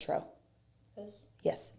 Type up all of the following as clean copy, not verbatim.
Intro. Yes.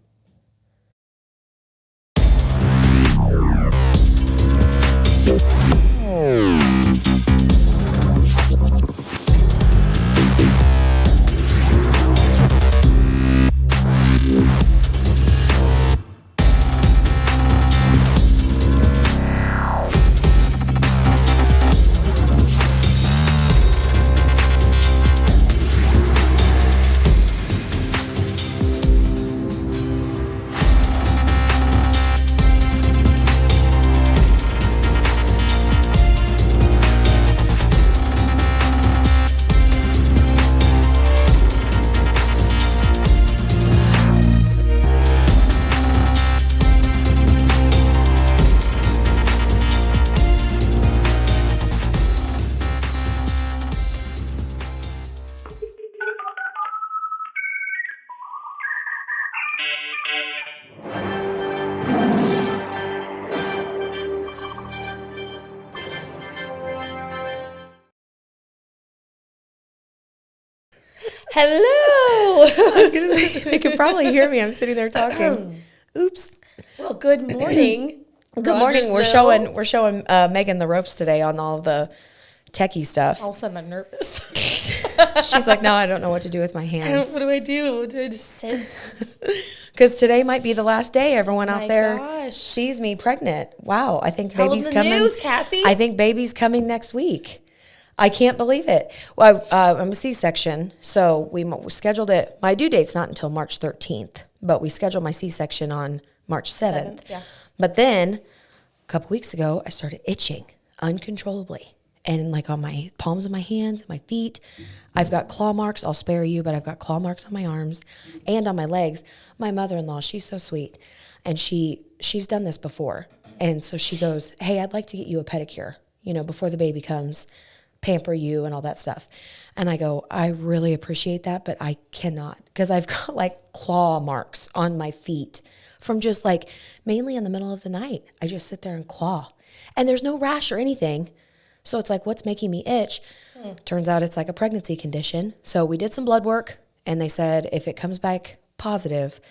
Hello. I was gonna say, they can probably hear me. I'm sitting there talking. Oops. Well, good morning. Good morning. We're showing Megan the ropes today on all the techie stuff. All of a sudden, I'm nervous. She's like, no, I don't know what to do with my hands. What do I do? Do I just sit? Because today might be the last day everyone out there gosh. sees me pregnant. Wow, I think Tell baby's them the coming. news, Cassie. I think baby's coming next week. I can't believe it. Well, I'm a C-section, so we scheduled it. My due date's not until March 13th, but we scheduled my C-section on March 7th. Yeah. But then a couple weeks ago, I started itching uncontrollably. And like on my palms of my hands, my feet, I've got claw marks. I'll spare you, but I've got claw marks on my arms and on my legs. My mother-in-law, she's so sweet, and she's done this before. And so she goes, hey, I'd like to get you a pedicure, before the baby comes, pamper you and all that stuff. And I go, I really appreciate that, but I cannot, because I've got like claw marks on my feet from just like mainly in the middle of the night. I just sit there and claw, and there's no rash or anything. So it's like, what's making me itch? Turns out it's like a pregnancy condition. So we did some blood work, and they said if it comes back positive,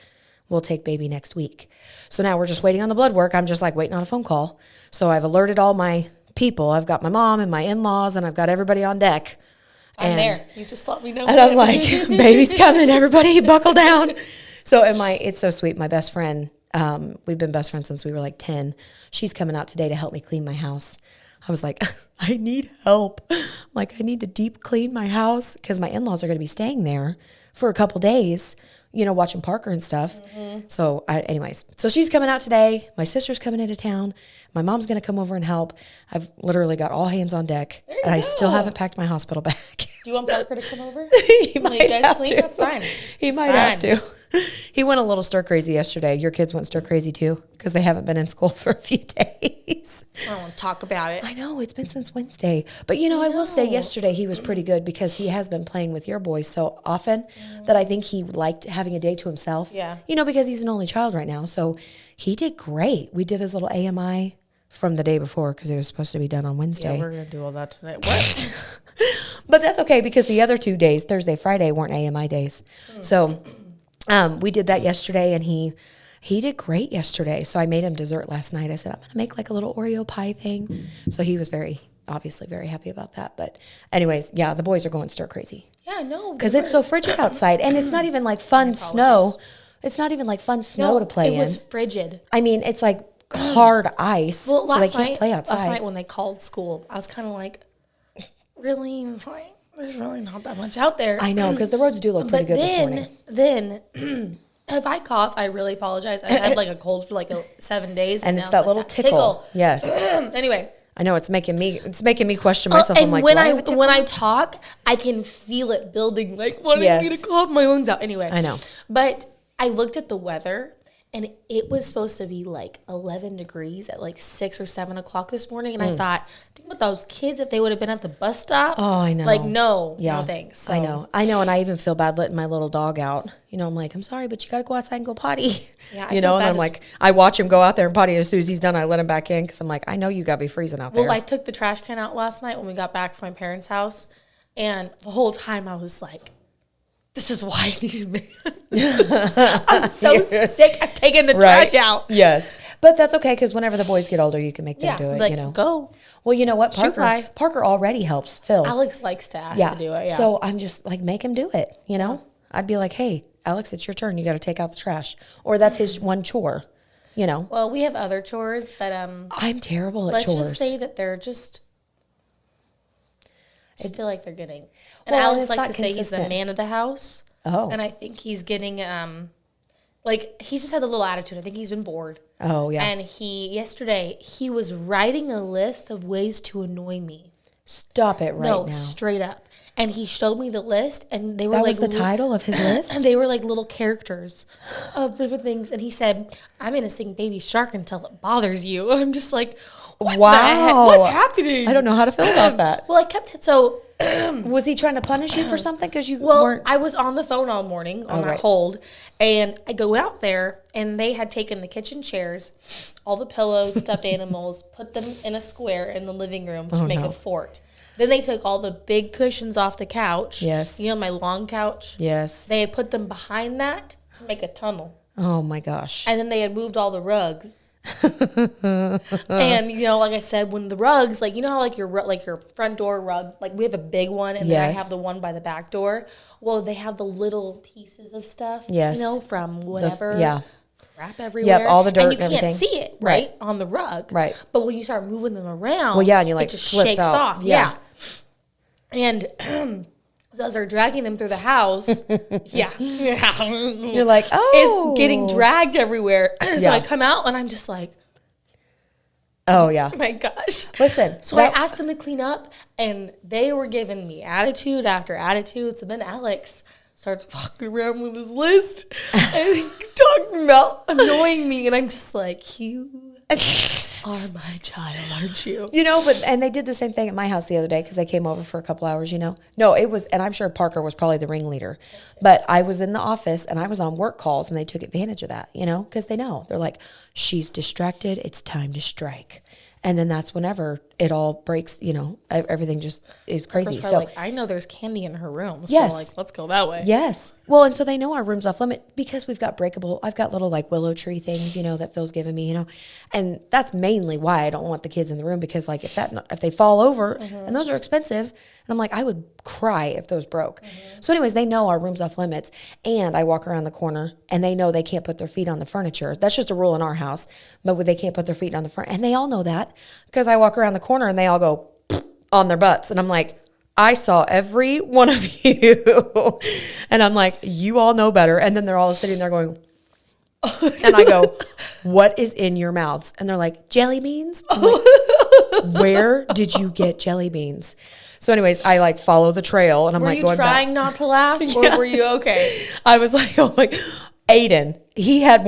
we'll take baby next week. So now we're just waiting on the blood work. I'm just like waiting on a phone call. So I've alerted all my people. I've got my mom and my in-laws, and I've got everybody on deck. I'm there. You just let me know. And I'm like, baby's coming. Everybody buckle down. So it's so sweet. My best friend, we've been best friends since we were like 10. She's coming out today to help me clean my house. I was like, I need help. Like, I need to deep clean my house because my in-laws are going to be staying there for a couple days, watching Parker and stuff. Mm-hmm. So so she's coming out today. My sister's coming into town. My mom's going to come over and help. I've literally got all hands on deck, and I still haven't packed my hospital bag. Do you want Parker to come over? He might have to. That's fine. He might have to. He went a little stir crazy yesterday. Your kids went stir crazy too because they haven't been in school for a few days. I don't want to talk about it. I know, it's been since Wednesday. But, I will say yesterday he was pretty good because he has been playing with your boys so often that I think he liked having a day to himself. Yeah. Because he's an only child right now. So he did great. We did his little AMI from the day before because it was supposed to be done on Wednesday. Yeah, we're going to do all that tonight. What? But that's okay because the other 2 days, Thursday, Friday, weren't AMI days. So we did that yesterday, and he did great yesterday. So I made him dessert last night. I said, I'm going to make like a little Oreo pie thing. So he was obviously very happy about that. But anyways, yeah, the boys are going stir crazy. Yeah, no. Because it's so frigid outside, and it's not even like fun snow. It's not even like fun snow to play in. It was frigid. I mean, it's like hard ice, Well, so they can't play outside. Last night when they called school, I was kind of like, really? There's really not that much out there. I know, because the roads do look pretty good this morning. Then, if I cough, I really apologize. I had like a cold for like 7 days. And it's that little tickle. Yes. Anyway. I know it's making me question myself. And I'm like, when I talk, I can feel it building, like wanting me to cough my lungs out. Anyway. I know. But I looked at the weather, and it was supposed to be like 11 degrees at like 6 or 7 o'clock this morning. And I thought, think about those kids if they would have been at the bus stop. Oh, I know. Like, no thanks. So. I know. And I even feel bad letting my little dog out. I'm like, I'm sorry, but you got to go outside and go potty. Yeah, and I'm like, I watch him go out there and potty. As soon as he's done, I let him back in because I'm like, I know you got to be freezing out there. Well, I took the trash can out last night when we got back from my parents' house. And the whole time I was like, this is why I need a man. I'm so sick of taking the trash out. Yes. But that's okay, because whenever the boys get older, you can make them do it, like, you know. go. Well, you know what? Shoot fly. Parker already helps Phil. Alex likes to ask to do it, So I'm just like, make him do it, you know? I'd be like, hey, Alex, it's your turn. You got to take out the trash. Or that's his one chore, you know? Well, we have other chores, but I'm terrible at let's chores. just say that they're just feel like they're getting. And Well, Alex it's likes not to say he's the consistent. man of the house. Oh. And I think he's getting like he's just had a little attitude. I think he's been bored. Oh, yeah. And yesterday he was writing a list of ways to annoy me. Stop it right now. Straight up. And he showed me the list, and they were That like was the title of his list? and they were like little characters of different things. And he said, "I'm gonna sing Baby Shark until it bothers you." I'm just like, what Wow. the heck? What's happening? I don't know how to feel about that. Well, I kept it so. Was he trying to punish you for something? Because you Well, weren't. I was on the phone all morning on that right. hold, and I go out there, and they had taken the kitchen chairs, all the pillows, stuffed animals, put them in a square in the living room to make a fort. Then they took all the big cushions off the couch. Yes. You know, my long couch. Yes. They had put them behind that to make a tunnel. Oh, my gosh. And then they had moved all the rugs. And, you know, like I said, when the rugs, like, you know how like your front door rug, like we have a big one, and then I have the one by the back door. Well, they have the little pieces of stuff, Yes. you know, from whatever. Crap everywhere. Yep, all the dirt and you and can't everything. see it, right, on the rug. Right. But when you start moving them around, Well, yeah, and you like it just flip shakes out. off. Yeah. And so as they're dragging them through the house, You're like, oh. it's getting dragged everywhere. So I come out and I'm just like, oh, yeah. oh my gosh. Listen. So I asked them to clean up, and they were giving me attitude after attitude. So then Alex starts walking around with his list, and he's talking about annoying me, and I'm just like, you are my child, aren't you? You know, and they did the same thing at my house the other day, because they came over for a couple hours, you know. No, it was, and I'm sure Parker was probably the ringleader. But I was in the office, and I was on work calls, and they took advantage of that, you know, because they know. They're like, she's distracted, it's time to strike. And then that's whenever it all breaks, you know, everything just is crazy. So like, I know there's candy in her room, so Yes. like, let's go that way. yes. Well, and so they know our room's off limit, because we've got breakable. I've got little like willow tree things, you know, that Phil's given me, you know, and that's mainly why I don't want the kids in the room, because like if they fall over, and those are expensive, and I'm like, I would cry if those broke. So anyways, they know our room's off limits, and I walk around the corner, and they know they can't put their feet on the furniture. That's just a rule in our house, but they can't put their feet on the front, and they all know that, because I walk around the corner and they all go on their butts, and I'm like, I saw every one of you. And I'm like, you all know better. And then they're all sitting there going, and I go, what is in your mouths? And they're like, jelly beans. I'm like, where did you get jelly beans? So anyways, I like follow the trail, and I'm Were like you going trying back. not to laugh, or were you okay? I was like, oh my, Aiden, he had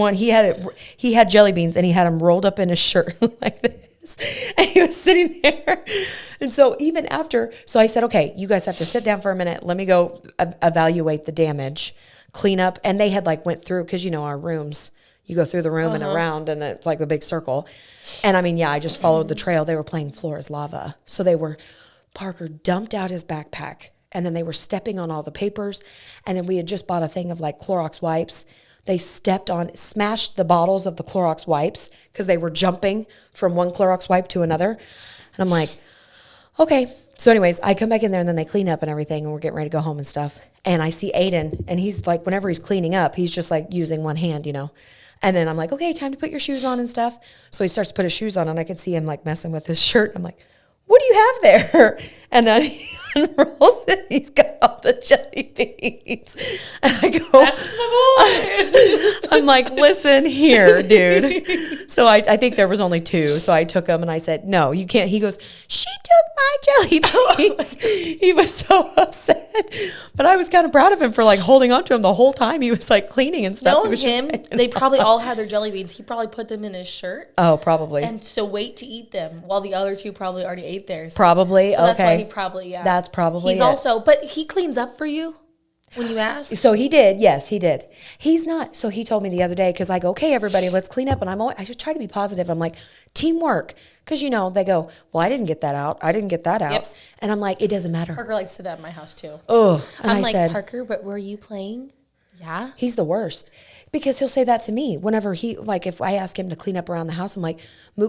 jelly beans, and he had them rolled up in his shirt like this. And he was sitting there. And so even after, so I said, okay, you guys have to sit down for a minute. Let me go evaluate the damage, clean up. And they had like went through, because you know our rooms, you go through the room and around, and it's like a big circle. And I mean, yeah, I just followed the trail. They were playing floor is lava. So Parker dumped out his backpack, and then they were stepping on all the papers. And then we had just bought a thing of like Clorox wipes. They smashed the bottles of the Clorox wipes, because they were jumping from one Clorox wipe to another. And I'm like, okay. So anyways, I come back in there, and then they clean up and everything, and we're getting ready to go home and stuff. And I see Aiden, and he's like, whenever he's cleaning up, he's just like using one hand, you know. And then I'm like, okay, time to put your shoes on and stuff. So he starts to put his shoes on, and I can see him like messing with his shirt. I'm like, what do you have there? And then he unrolls it. He's got all the jelly beans. And I go, That's the boy. I'm like, listen here, dude. So I think there was only 2. So I took them, and I said, no, you can't. He goes, she took my jelly beans. He was so upset. But I was kind of proud of him for like holding on to him the whole time. He was like cleaning and stuff. Knowing him, they probably all had their jelly beans. He probably put them in his shirt. Oh, probably. And so wait to eat them, while the other 2 probably already ate theirs. Probably. So okay. that's why he probably, That's probably He's it. also, but he cleans up for you. when you asked? So he did. Yes, he did. He's not. So he told me the other day, because I go, okay, everybody, let's clean up. And I just try to be positive. I'm like, teamwork. Because, they go, well, I didn't get that out. I didn't get that out. Yep. And I'm like, it doesn't matter. Parker likes to do that in my house too. Oh, and I'm I like, said, Parker, but were you playing? Yeah. he's the worst. Because he'll say that to me whenever if I ask him to clean up around the house, I'm like,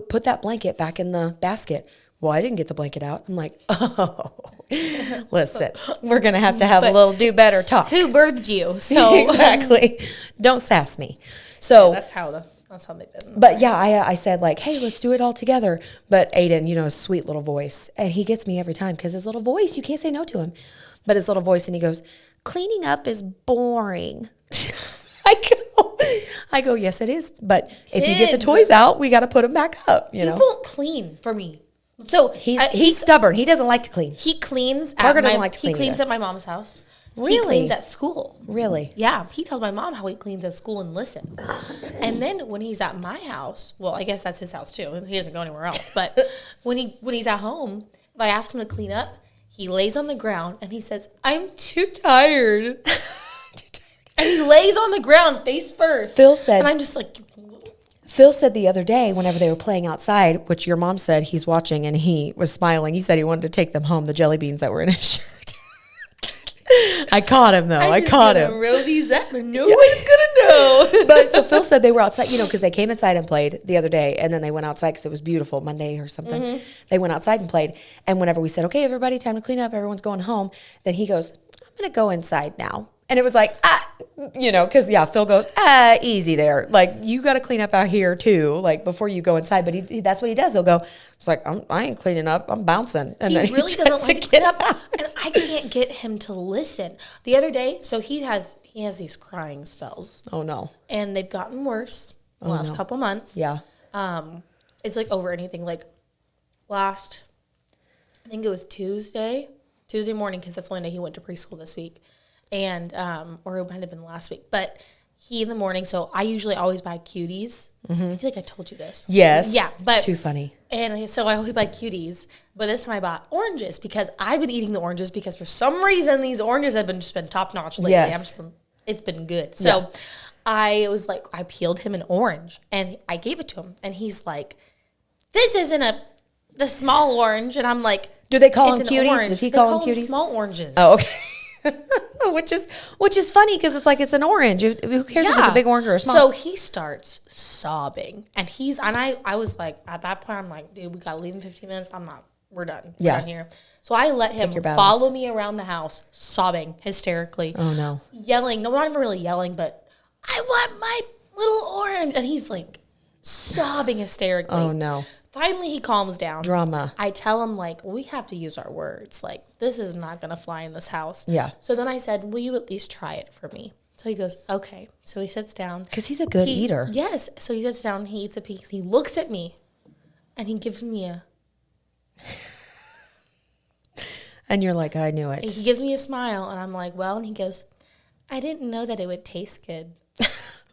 put that blanket back in the basket. Well, I didn't get the blanket out. I'm like, oh, listen, we're going to have a little do better talk. Who birthed you? So Exactly. Don't sass me. So that's how they did. But yeah, I said like, hey, let's do it all together. But Aiden, his sweet little voice. And he gets me every time because his little voice, you can't say no to him. But his little voice, and he goes, cleaning up is boring. I go, yes, it is. But if you get the toys out, we got to put them back up. He won't clean for me. So he's stubborn. He doesn't like to clean. He cleans. Parker doesn't like to clean. He cleans either. at my mom's house. Really? He cleans at school. Really? Yeah. He tells my mom how he cleans at school and listens. And then when he's at my house, well, I guess that's his house too. He doesn't go anywhere else. But when he's at home, if I ask him to clean up, he lays on the ground and he says, "I'm too tired." And he lays on the ground face first. Phil said, and I'm just like. Phil said the other day, whenever they were playing outside, which your mom said he's watching, and he was smiling. He said he wanted to take them home, the jelly beans that were in his shirt. I caught him, though. I caught him. Roll these up and no one's going to know. But so Phil said they were outside, because they came inside and played the other day, and then they went outside because it was beautiful, Monday or something. Mm-hmm. They went outside and played. And whenever we said, okay, everybody, time to clean up, everyone's going home, then he goes, I'm going to go inside now. And it was like, because, Phil goes, easy there. Like, you got to clean up out here, too, like, before you go inside. But that's what he does. He'll go, it's like, I ain't cleaning up. I'm bouncing. And then really doesn't like to clean up. And I can't get him to listen. The other day, so he has these crying spells. Oh, no. And they've gotten worse the last couple months. Yeah. It's, like, over anything. Like, I think it was Tuesday morning, because that's the only day he went to preschool this week. And, or it might have been last week, but he in the morning, so I usually always buy cuties. Mm-hmm. I feel like I told you this. Yes. Yeah, but. Too funny. And so I always buy cuties, but this time I bought oranges because I've been eating the oranges because for some reason these oranges have just been top notch lately. Yes. It's been good. So I was like, I peeled him an orange and I gave it to him. And he's like, this isn't the small orange. And I'm like, do they call them cuties? Orange. Does he call them cuties? Small oranges. Oh, okay. which is funny because it's like it's an orange. Who cares if it's a big orange or a small? So he starts sobbing, and I was like, at that point, I'm like, dude, we gotta leave in 15 minutes. We're done. We're done here. So I let him follow me around the house, sobbing hysterically. Oh no, yelling. No, not even really yelling, but I want my little orange, and he's like sobbing hysterically. Oh no. Finally, he calms down. Drama. I tell him, like, we have to use our words. Like, this is not going to fly in this house. Yeah. So then I said, will you at least try it for me? So he goes, okay. So he sits down. Because he's a good eater. Yes. So he sits down, he eats a piece. He looks at me, and he gives me a... And you're like, I knew it. He gives me a smile, and I'm like, well, and he goes, I didn't know that it would taste good.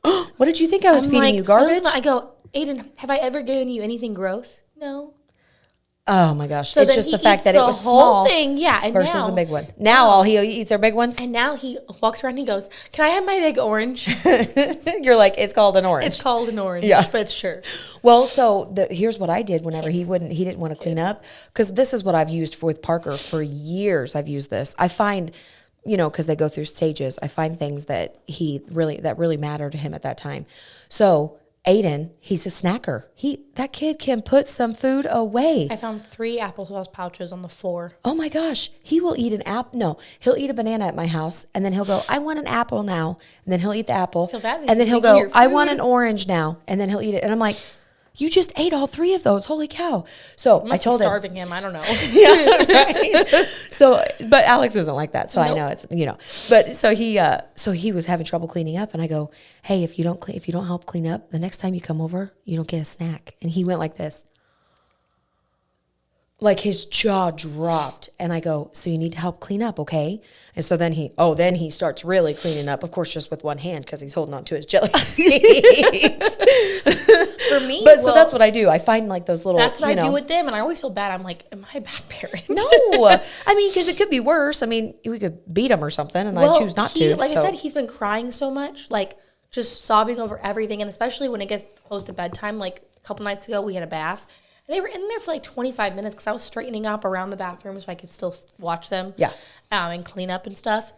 What did you think I was feeding you, garbage? I go, Aiden, have I ever given you anything gross? No. Oh my gosh! So it's just the fact that it was small thing, and versus now, a big one. Now all he eats are big ones. And now he walks around and he goes, "Can I have my big orange?" You're like, it's called an orange. It's called an orange. Yeah, but sure. Well, so here's what I did whenever he didn't want to clean up, because this is what I've used with Parker for years. I've used this. I find, because they go through stages. I find things that really matter to him at that time. So Aiden, he's a snacker. That kid can put some food away. I found 3 applesauce pouches on the floor. Oh my gosh. He will eat an apple. No, he'll eat a banana at my house, and then he'll go, I want an apple now. And then he'll eat the apple. And then he'll go, I want an orange now. And then he'll eat it. And I'm like, you just ate all 3 of those. Holy cow. So I told him. Starving him. I don't know. Yeah, right. So, but Alex isn't like that. So nope. I know it's, but so he was having trouble cleaning up, and I go, hey, if you don't help clean up, the next time you come over, you don't get a snack. And he went like this. like his jaw dropped, and I go, so you need to help clean up, okay? And so then he starts really cleaning up, of course, just with one hand because he's holding on to his jelly beans. For me, But so that's what I do. I find like those little. that's what I do with them, and I always feel bad. I'm like, am I a bad parent? No, I mean, because it could be worse. I mean, we could beat him or something, and I choose not to. Like I said, he's been crying so much, like just sobbing over everything, and especially when it gets close to bedtime. Like a couple nights ago, we had a bath. And they were in there for like 25 minutes because I was straightening up around the bathroom so I could still watch them. Yeah. And clean up and stuff.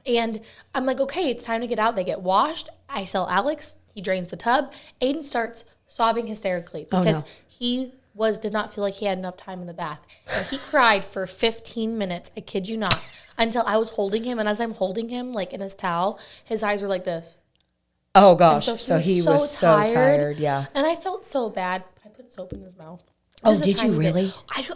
And I'm like, okay, it's time to get out. They get washed. I tell Alex. He drains the tub. Aiden starts sobbing hysterically because he did not feel like he had enough time in the bath. And he cried for 15 minutes. I kid you not. Until I was holding him. And as I'm holding him, like in his towel, his eyes were like this. Oh, gosh. So he was so tired. Yeah. And I felt so bad. I put soap in his mouth. Oh, did you really?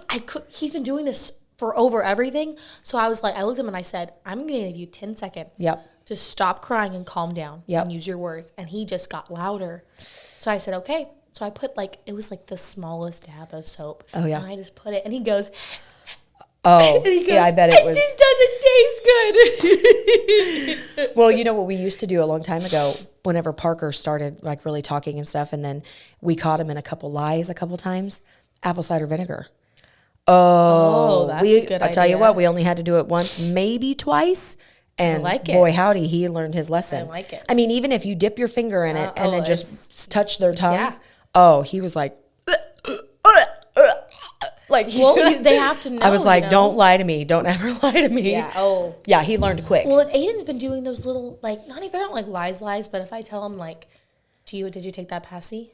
I could. He's been doing this for over everything. So I was like, I looked at him and I said, I'm going to give you 10 seconds. Yep. To stop crying and calm down. Yep. And use your words. And he just got louder. So I said, okay. So I put it was like the smallest dab of soap. Oh, yeah. And I just put it. And he goes, oh, and he goes, yeah, I bet it was. It just doesn't taste good. Well, you know what we used to do a long time ago, whenever Parker started like really talking and stuff, and then we caught him in a couple lies a couple times, apple cider vinegar. Oh, that's a good I tell you idea. what, we only had to do it once, maybe twice. And like it. boy, howdy, he learned his lesson. I like it. I mean, even if you dip your finger in it and then just touch their tongue, yeah. oh, he was like, like, Well, they have to know. I was like, you know? don't lie to me. Don't ever lie to me. Yeah. Oh. Yeah, he learned quick. Well, and Aiden's been doing those little, like, not even, they're not like lies, but if I tell him, like, did you take that passy?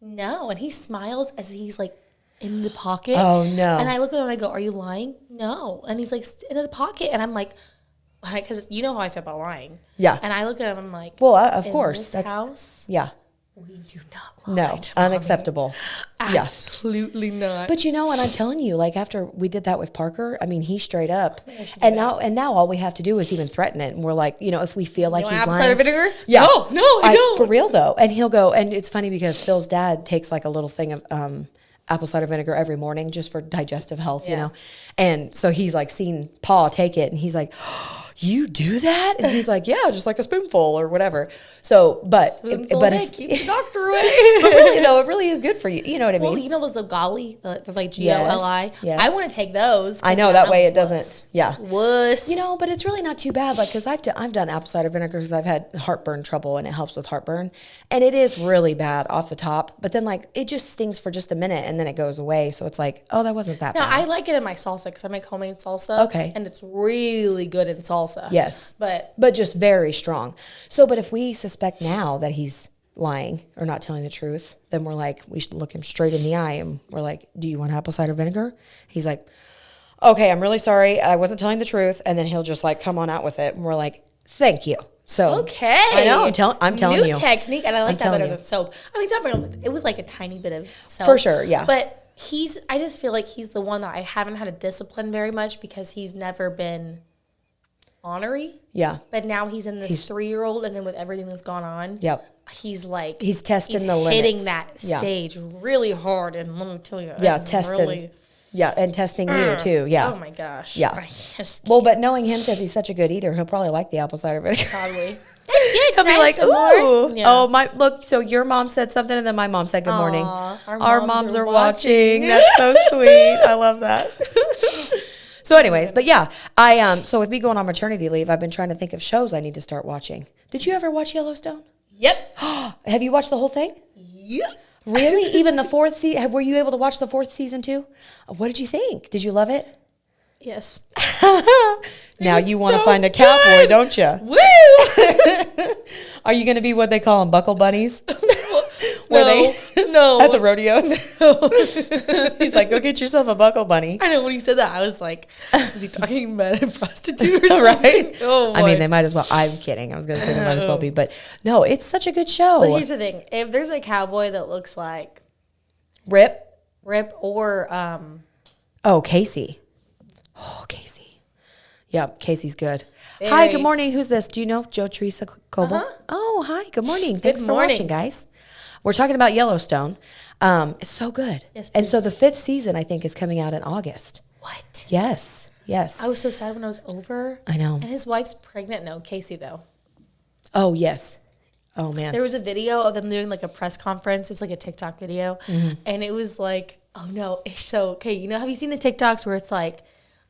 No. And he smiles as he's, like, in the pocket. Oh, no. And I look at him and I go, are you lying? No. And he's, like, in the pocket. And I'm like, because you know how I feel about lying. Yeah. And I look at him and I'm like, Well, of in course. this house, Yeah. we do not lie No, to Mommy. unacceptable. Yes. Absolutely not. But you know, and I'm telling you, like after we did that with Parker, I mean, he straight up, and now all we have to do is even threaten it, and we're like, you know, if we feel like You he's want apple lying, cider vinegar? yeah, No, I don't. for real though. And he'll go, and it's funny because Phil's dad takes like a little thing of apple cider vinegar every morning just for digestive health, you Yeah. know, and so he's like seen Paul take it, and he's like, you do that? And he's like, yeah, just like a spoonful or whatever. So, but Keep the doctor away. but really though, it really is good for you. You know what I mean? Well, you know those Goli, they're like Goli. yes. I want to take those. I know that way it doesn't. Yeah. Wuss. You know, but it's really not too bad. Like, because I've done apple cider vinegar because I've had heartburn trouble and it helps with heartburn. And it is really bad off the top. But then, like, it just stings for just a minute and then it goes away. So it's like, oh, that wasn't that Now, bad. I like it in my salsa because I make homemade salsa. Okay. And it's really good in salsa. Yes. But just very strong. So, but if we suspect now that he's lying or not telling the truth, then we're like, we should look him straight in the eye and we're like, do you want apple cider vinegar? He's like, okay, I'm really sorry. I wasn't telling the truth. And then he'll just like come on out with it. And we're like, thank you. So okay. I know. I'm telling you. New technique. And I like I'm that telling better you. than soap. I mean, don't bring it was like a tiny bit of soap. For sure, yeah. But I just feel like he's the one that I haven't had to discipline very much because he's never been ornery. Yeah. But now he's in this 3-year-old, and then with everything that's gone on, Yep. he's like He's testing the limits. hitting that Yeah. stage really hard. And let me tell you, Yeah, I'm testing. really- Yeah, and testing you too. Yeah. Oh my gosh. Yeah. I just Well, but knowing him because he's such a good eater, he'll probably like the apple cider vinegar. probably. That's good. He'll be Nice, like, some more. ooh, Yeah. oh my, look, so your mom said something and then my mom said good morning. Our Our moms moms are are watching. That's so sweet. I love that. So anyways, but yeah, so with me going on maternity leave, I've been trying to think of shows I need to start watching. Did you ever watch Yellowstone? Yep. Have you watched the whole thing? Yep. Really? Even the 4th season? Were you able to watch the 4th season too? What did you think? Did you love it? Yes. Now was you want to so find a cowboy, good. don't you? Woo! Are you going to be what they call them, buckle bunnies? No. At the rodeos? He's like, go get yourself a buckle bunny. I know when he said that, I was like, is he talking about a prostitute or something? Right? Oh, I mean, boy. they might as well. I'm kidding. I was going to say they might as well be. But no, it's such a good show. But here's the thing. If there's a cowboy that looks like Rip. or Oh, Casey. Oh, Casey. Yep, Casey's good. Hi, good morning. Who's this? Do you know Joe Teresa Coble? Oh, hi. Good morning. Thanks for morning. watching, guys. We're talking about Yellowstone. It's so good. Yes, and so please. the 5th season, I think, is coming out in August. What? Yes. Yes. I was so sad when I was over. I know. And his wife's pregnant. No, Casey, though. Oh, yes. Oh, man. There was a video of them doing like a press conference. It was like a TikTok video. And it was like, oh no. So, okay, have you seen the TikToks where it's like,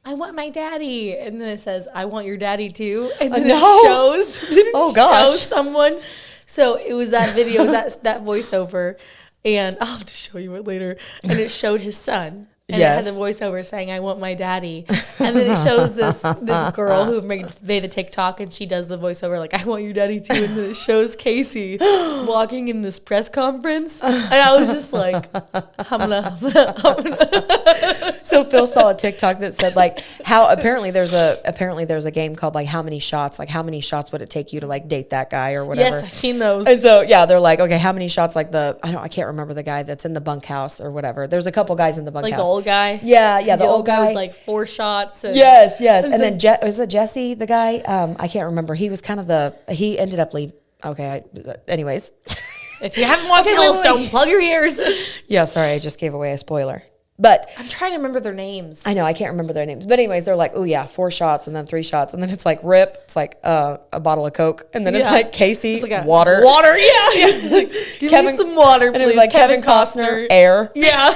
I want my daddy. And then it says, I want your daddy too. And then No. it shows, Oh, gosh. shows someone. So it was that video, it was that voiceover. And I'll have to show you it later. And it showed his son. And Yes. it had the voiceover saying, I want my daddy. And then it shows this girl who made the TikTok, and she does the voiceover like, I want your daddy too. And then it shows Casey walking in this press conference. And I was just like, humna. So Phil saw a TikTok that said like how apparently there's a game called like how many shots would it take you to like date that guy or whatever. Yes, I've seen those. And so yeah, they're like, okay, how many shots like I can't remember the guy that's in the bunkhouse or whatever. There's a couple guys in the bunkhouse. Like the old guy? Yeah, the old old guy was like 4 shots. And yes. And so- then was it Jesse, the guy? I can't remember. He was kind of he ended up leaving. Okay, anyways. if you haven't watched Okay, wait, Yellowstone, wait. plug your ears. Yeah, sorry, I just gave away a spoiler. But I'm trying to remember their names. I know I can't remember their names, but anyways, they're like, oh yeah, 4 shots and then 3 shots, and then it's like rip, it's like a bottle of Coke, and then it's Yeah. like Casey, It's like a water, Water, yeah. Give me some water, and please. it was like Kevin Costner, air. Yeah.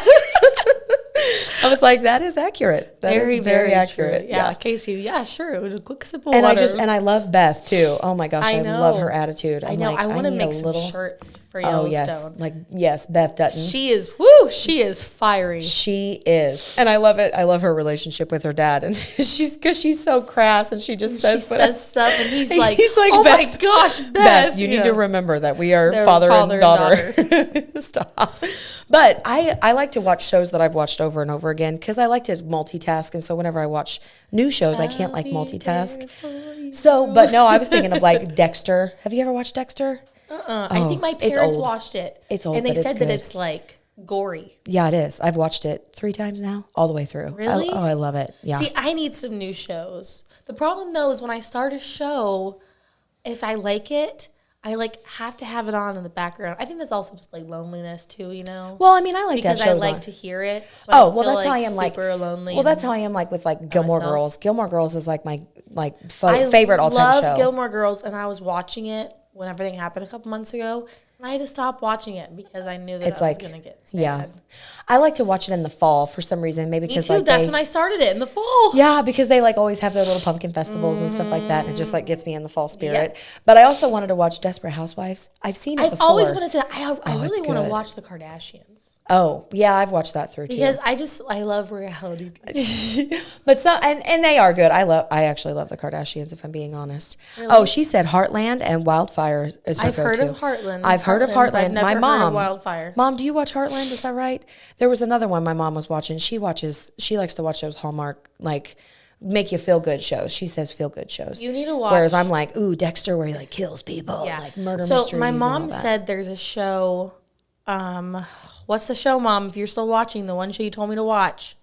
I was like, that is accurate. That very, is very accurate. True. Yeah, Casey. Yeah, sure. It was a quick sip of And water. I love Beth too. Oh my gosh, I know. love her attitude. I know. Like, I want to need make a some little shirts for Oh Yellowstone. yes, Beth Dutton. She is fiery. She is, and I love it. I love her relationship with her dad, and because she's so crass, and she just She says, says stuff, and he's like, he's like, oh Beth, my gosh, Beth. Beth, you need to remember that we are They're father and father and daughter. Stop. But I like to watch shows that I've watched over and over again because I like to multitask, and so whenever I watch new shows, I can't like multitask. So, but no, I was thinking of like Dexter. Have you ever watched Dexter? I think my it's parents old. watched it. It's old, and they but it's said that good. it's like gory. Yeah, it is. I've watched it 3 times now, all the way through. Really? I love it. Yeah. See, I need some new shows. The problem though is when I start a show, if I like it, I like have to have it on in the background. I think that's also just like loneliness too, Well, I mean, I like because to have I shows like on. to hear it. So I don't Well, feel that's how I am like super lonely. Well, that's how I am like with like Gilmore myself. Girls. Gilmore Girls is like my I favorite all-time love show. Gilmore Girls, and I was watching it when everything happened a couple months ago, and I had to stop watching it because I knew that It's I like was going to get sad. yeah. I like to watch it in the fall for some reason, maybe Me because too. like That's they, when I started it in the fall. yeah, because they like always have their little pumpkin festivals and stuff like that, and it just like gets me in the fall spirit. But I also wanted to watch Desperate Housewives. I've seen it I've before. always wanted to. I really it's want to good. watch the Kardashians Oh, yeah, I've watched that through because too. I love reality TV. But some and they are good. I actually love the Kardashians if I'm being honest. Oh, she said Heartland and Wildfire is her I've heard go-to. of Heartland. I've heard of but I've Heartland. never My heard mom, of Wildfire. Mom, do you watch Heartland? Is that right? There was another one my mom was watching. She likes to watch those Hallmark like make you feel good shows. She says feel good shows. You need to watch. Whereas I'm like, ooh, Dexter, where he like kills people, Yeah, like murder so mysteries. my and all mom that. said there's a show. What's the show, Mom? If you're still watching, the one show you told me to watch.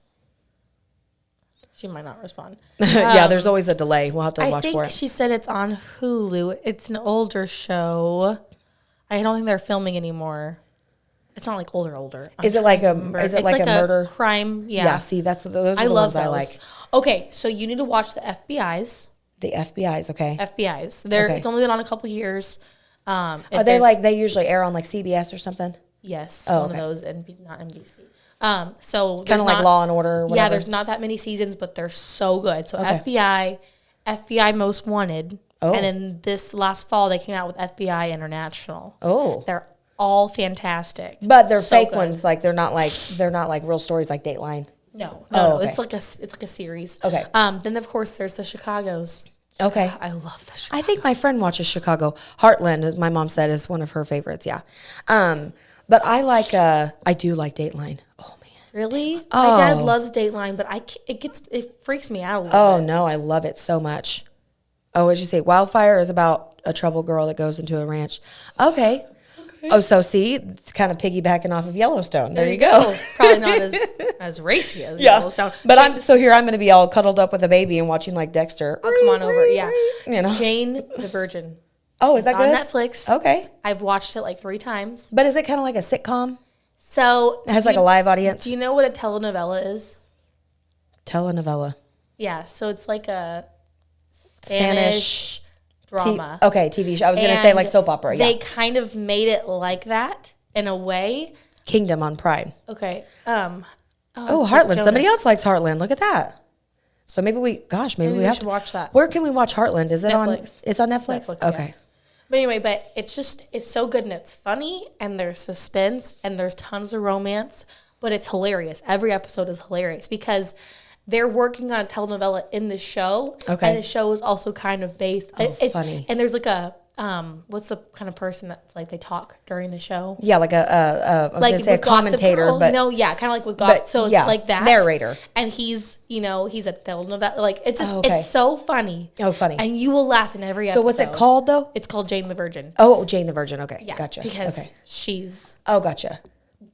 She might not respond. yeah, there's always a delay. We'll have to I watch think for it. she said it's on Hulu. It's an older show. I don't think they're filming anymore. It's not like older. Is it like a It's a murder? crime? Yeah. Yeah. See, those are I the love ones those. I like. Okay, so you need to watch the FBI's. The FBI's, okay. FBI's. Okay. It's only been on a couple years. Are they like they usually air on like CBS or something? Yes, Oh, one okay. of those, not NBC. So Kind there's of like not- Law and Order or whatever. Yeah, there's not that many seasons, but they're so good. So Okay. FBI Most Wanted, Oh. and then this last fall they came out with FBI International. Oh. They're all fantastic, But they're So fake good. ones. Like they're not like real stories like Dateline. No, okay. it's like a series. Okay. Then of course there's the Chicago's. Okay. I love the Chicago. I think my friend watches Chicago. Heartland, as my mom said, is one of her favorites. Yeah. But I do like Dateline. Oh man. Really? My dad Oh. loves Dateline, but it freaks me out a little Oh bit. no, I love it so much. Oh, what'd you say? Wildfire is about a troubled girl that goes into a ranch. Okay. Oh, so see, it's kind of piggybacking off of Yellowstone. There you go. Probably not as racy as Yellowstone. But I'm going to be all cuddled up with a baby and watching like Dexter. I'll come on over. Yeah. You know. Jane the Virgin. Oh, is that It's good? on Netflix. Okay. I've watched it like 3 times. But is it kind of like a sitcom? So It has like a live audience. Do you know what a telenovela is? Telenovela. Yeah, so it's like a Spanish drama. TV show. I was going to say like soap opera. Yeah. They kind of made it like that in a way. Kingdom on Prime. Okay. Heartland. Somebody else likes Heartland. Look at that. So maybe we have should to watch that. Where can we watch Heartland? Is it Netflix. It's on Netflix? Netflix, okay. yeah. But anyway, it's so good and it's funny and there's suspense and there's tons of romance, but it's hilarious. Every episode is hilarious because they're working on a telenovela in the show. Okay. And the show is also kind of based. It's funny. And there's like a, what's the kind of person that's like they talk during the show? Yeah, like I was going to say a with Gossip commentator, Girl, but kind of like with God. So it's like that narrator. And he's a telenovela. Like it's just okay. it's so funny. Oh, funny. And you will laugh in every episode. So what's it called though? It's called Jane the Virgin. Oh, Jane the Virgin. Okay, Yeah, gotcha. because okay. she's gotcha.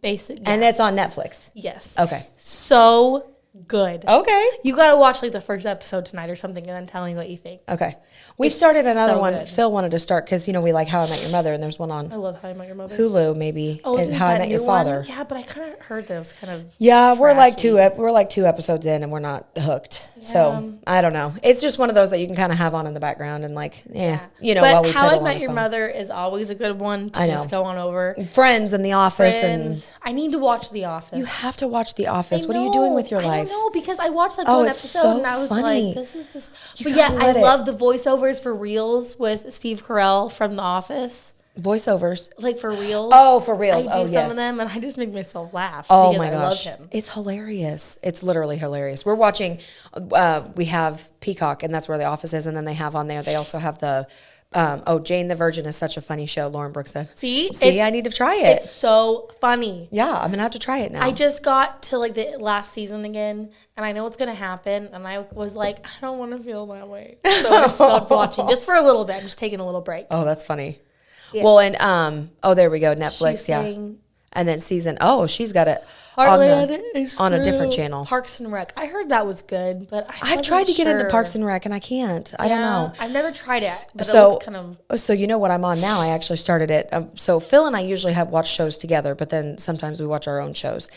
basic. And it's on Netflix. Yes. Okay. So good. Okay. You got to watch like the first episode tonight or something and then tell me what you think. Okay. We started another so one. good. Phil wanted to start because, we like How I Met Your Mother, and there's one on I love How I Met Your Mother. Hulu, maybe. Oh, is isn't How I that Met Your new Father. one? Yeah, but I kind of heard that it was kind of Yeah, we're like trashy. two episodes in, and we're not hooked. So I don't know. It's just one of those that you can kind of have on in the background and like, But while we How I pedal on Met the Your phone. Mother is always a good one to I know. just go on over. Friends and The Office, Friends. I need to watch The Office. and you have to watch The Office. I What are you doing know. with your life? I don't know because I watched like Oh, one it's episode so and I was funny. like, this is this. You But yeah, gotta I let it. love the voiceovers for Reels with Steve Carell from The Office. Voiceovers. Like for Reels. Oh, for Reels. I do Oh, some yes. of them and I just make myself laugh Oh because my I gosh, love him. it's hilarious. It's literally hilarious. We're watching. We have Peacock, and that's where The Office is, and then they have on there. They also have the. Jane the Virgin is such a funny show. Lauren Brooks said. See, I need to try it. It's so funny. Yeah, I'm gonna have to try it now. I just got to like the last season again, and I know what's gonna happen, and I was like, I don't want to feel that way, so I stopped watching just for a little bit. I'm just taking a little break. Oh, that's funny. Yeah. Well, and there we go, Netflix. She's Yeah, saying and then she's got it Heartland is on a different through channel. Parks and Rec. I heard that was good, but I've tried to get into Parks and Rec, and I can't. I don't know. I've never tried it, but it So, looks kind of. so you know what I'm on now? I actually started it. So Phil and I usually have watched shows together, but then sometimes we watch our own shows.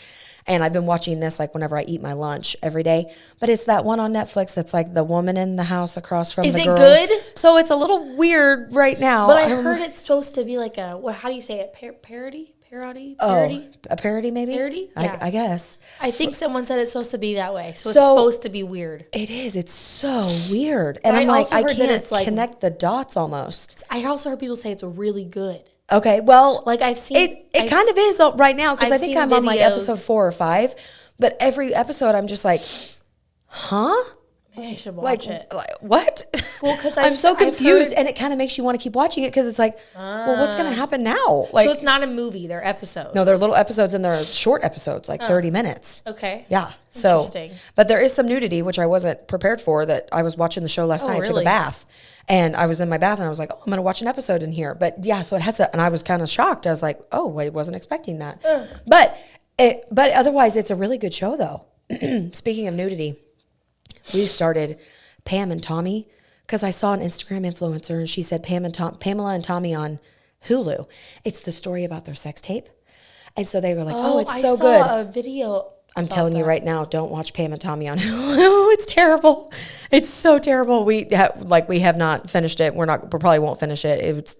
And I've been watching this like whenever I eat my lunch every day. But it's that one on Netflix that's like the woman in the house across from Is the it girl. good? So it's a little weird right now. But I heard it's supposed to be like a how do you say it? Parody? Parody? Oh, a parody maybe? Parody? Yeah. I guess. I think someone said it's supposed to be that way, so it's So- supposed to be weird. It is. It's so weird. And But I'm I like, also I heard that can't it's like- connect the dots almost. I also heard people say it's really good. Okay, well, Like I've seen it kind of is right now because I I've think seen I'm on like videos. episode 4 or 5, but every episod I'm just like, huh? Maybe I should watch it. Like what? Well, 'cause I'm I've- so I've confused, heard- and it kind of makes you want to keep watching it because it's like, well, what's going to happen now? Like, So it's not a movie; they're episodes. no, they're little episodes and they're short episodes, like 30 minutes. Okay. Yeah. So, Interesting. but there is some nudity, which I wasn't prepared for. That I was watching the show last night. I took a really? bath, and I was in my bath, and I was like, "Oh, I'm gonna watch an episode in here." But yeah, so it had to, and I was kind of shocked. I was like, "Oh, I wasn't expecting that." But otherwise, it's a really good show, though. Speaking of nudity, we started Pam and Tommy because I saw an Instagram influencer, and she said Pamela and Tommy on Hulu. It's the story about their sex tape, and so they were like, "Oh, it's so good." I saw a video. I'm telling you right now, don't watch Pam and Tommy on Hulu. It's terrible. It's so terrible. We have not finished it. We probably won't finish it.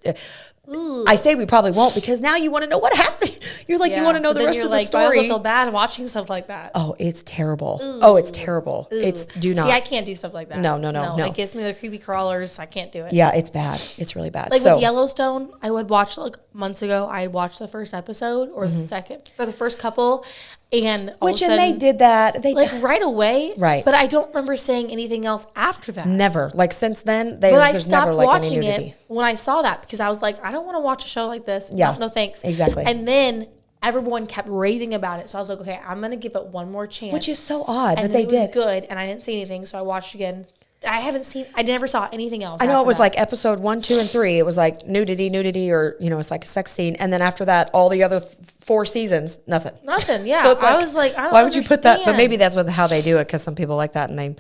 I say we probably won't because now you want to know what happened. You're like, you want to know the rest of the I story. also feel bad watching stuff like that. Oh, it's terrible. Oh, it's terrible. It's do not. See, I can't do stuff like that. No. It gives me the creepy crawlers. I can't do it. Yeah, it's bad. It's really bad. Like so, with Yellowstone, I would watch like months ago. I had watched the first episode or the second for the first couple, and all of a and they sudden, did that. They like right away. Right. But I don't remember saying anything else after that. never. Like since then, But I there's stopped never like any watching nudity. it when I saw that because I was like, I don't want to watch a show like this. Yeah. No, thanks. Exactly. And then everyone kept raving about it. So I was like, okay, I'm going to give it one more chance. Which is so odd and that they it did. was good. And I didn't see anything. So I watched again. I never saw anything else. I know after it was that. like episode 1, 2, and 3. It was like nudity, or it's like a sex scene, and then after that, all the other 4 seasons, nothing. Nothing. Yeah. So it's like, I was like, I don't why would you put that? But understand. maybe that's how they do it because some people like that, and they,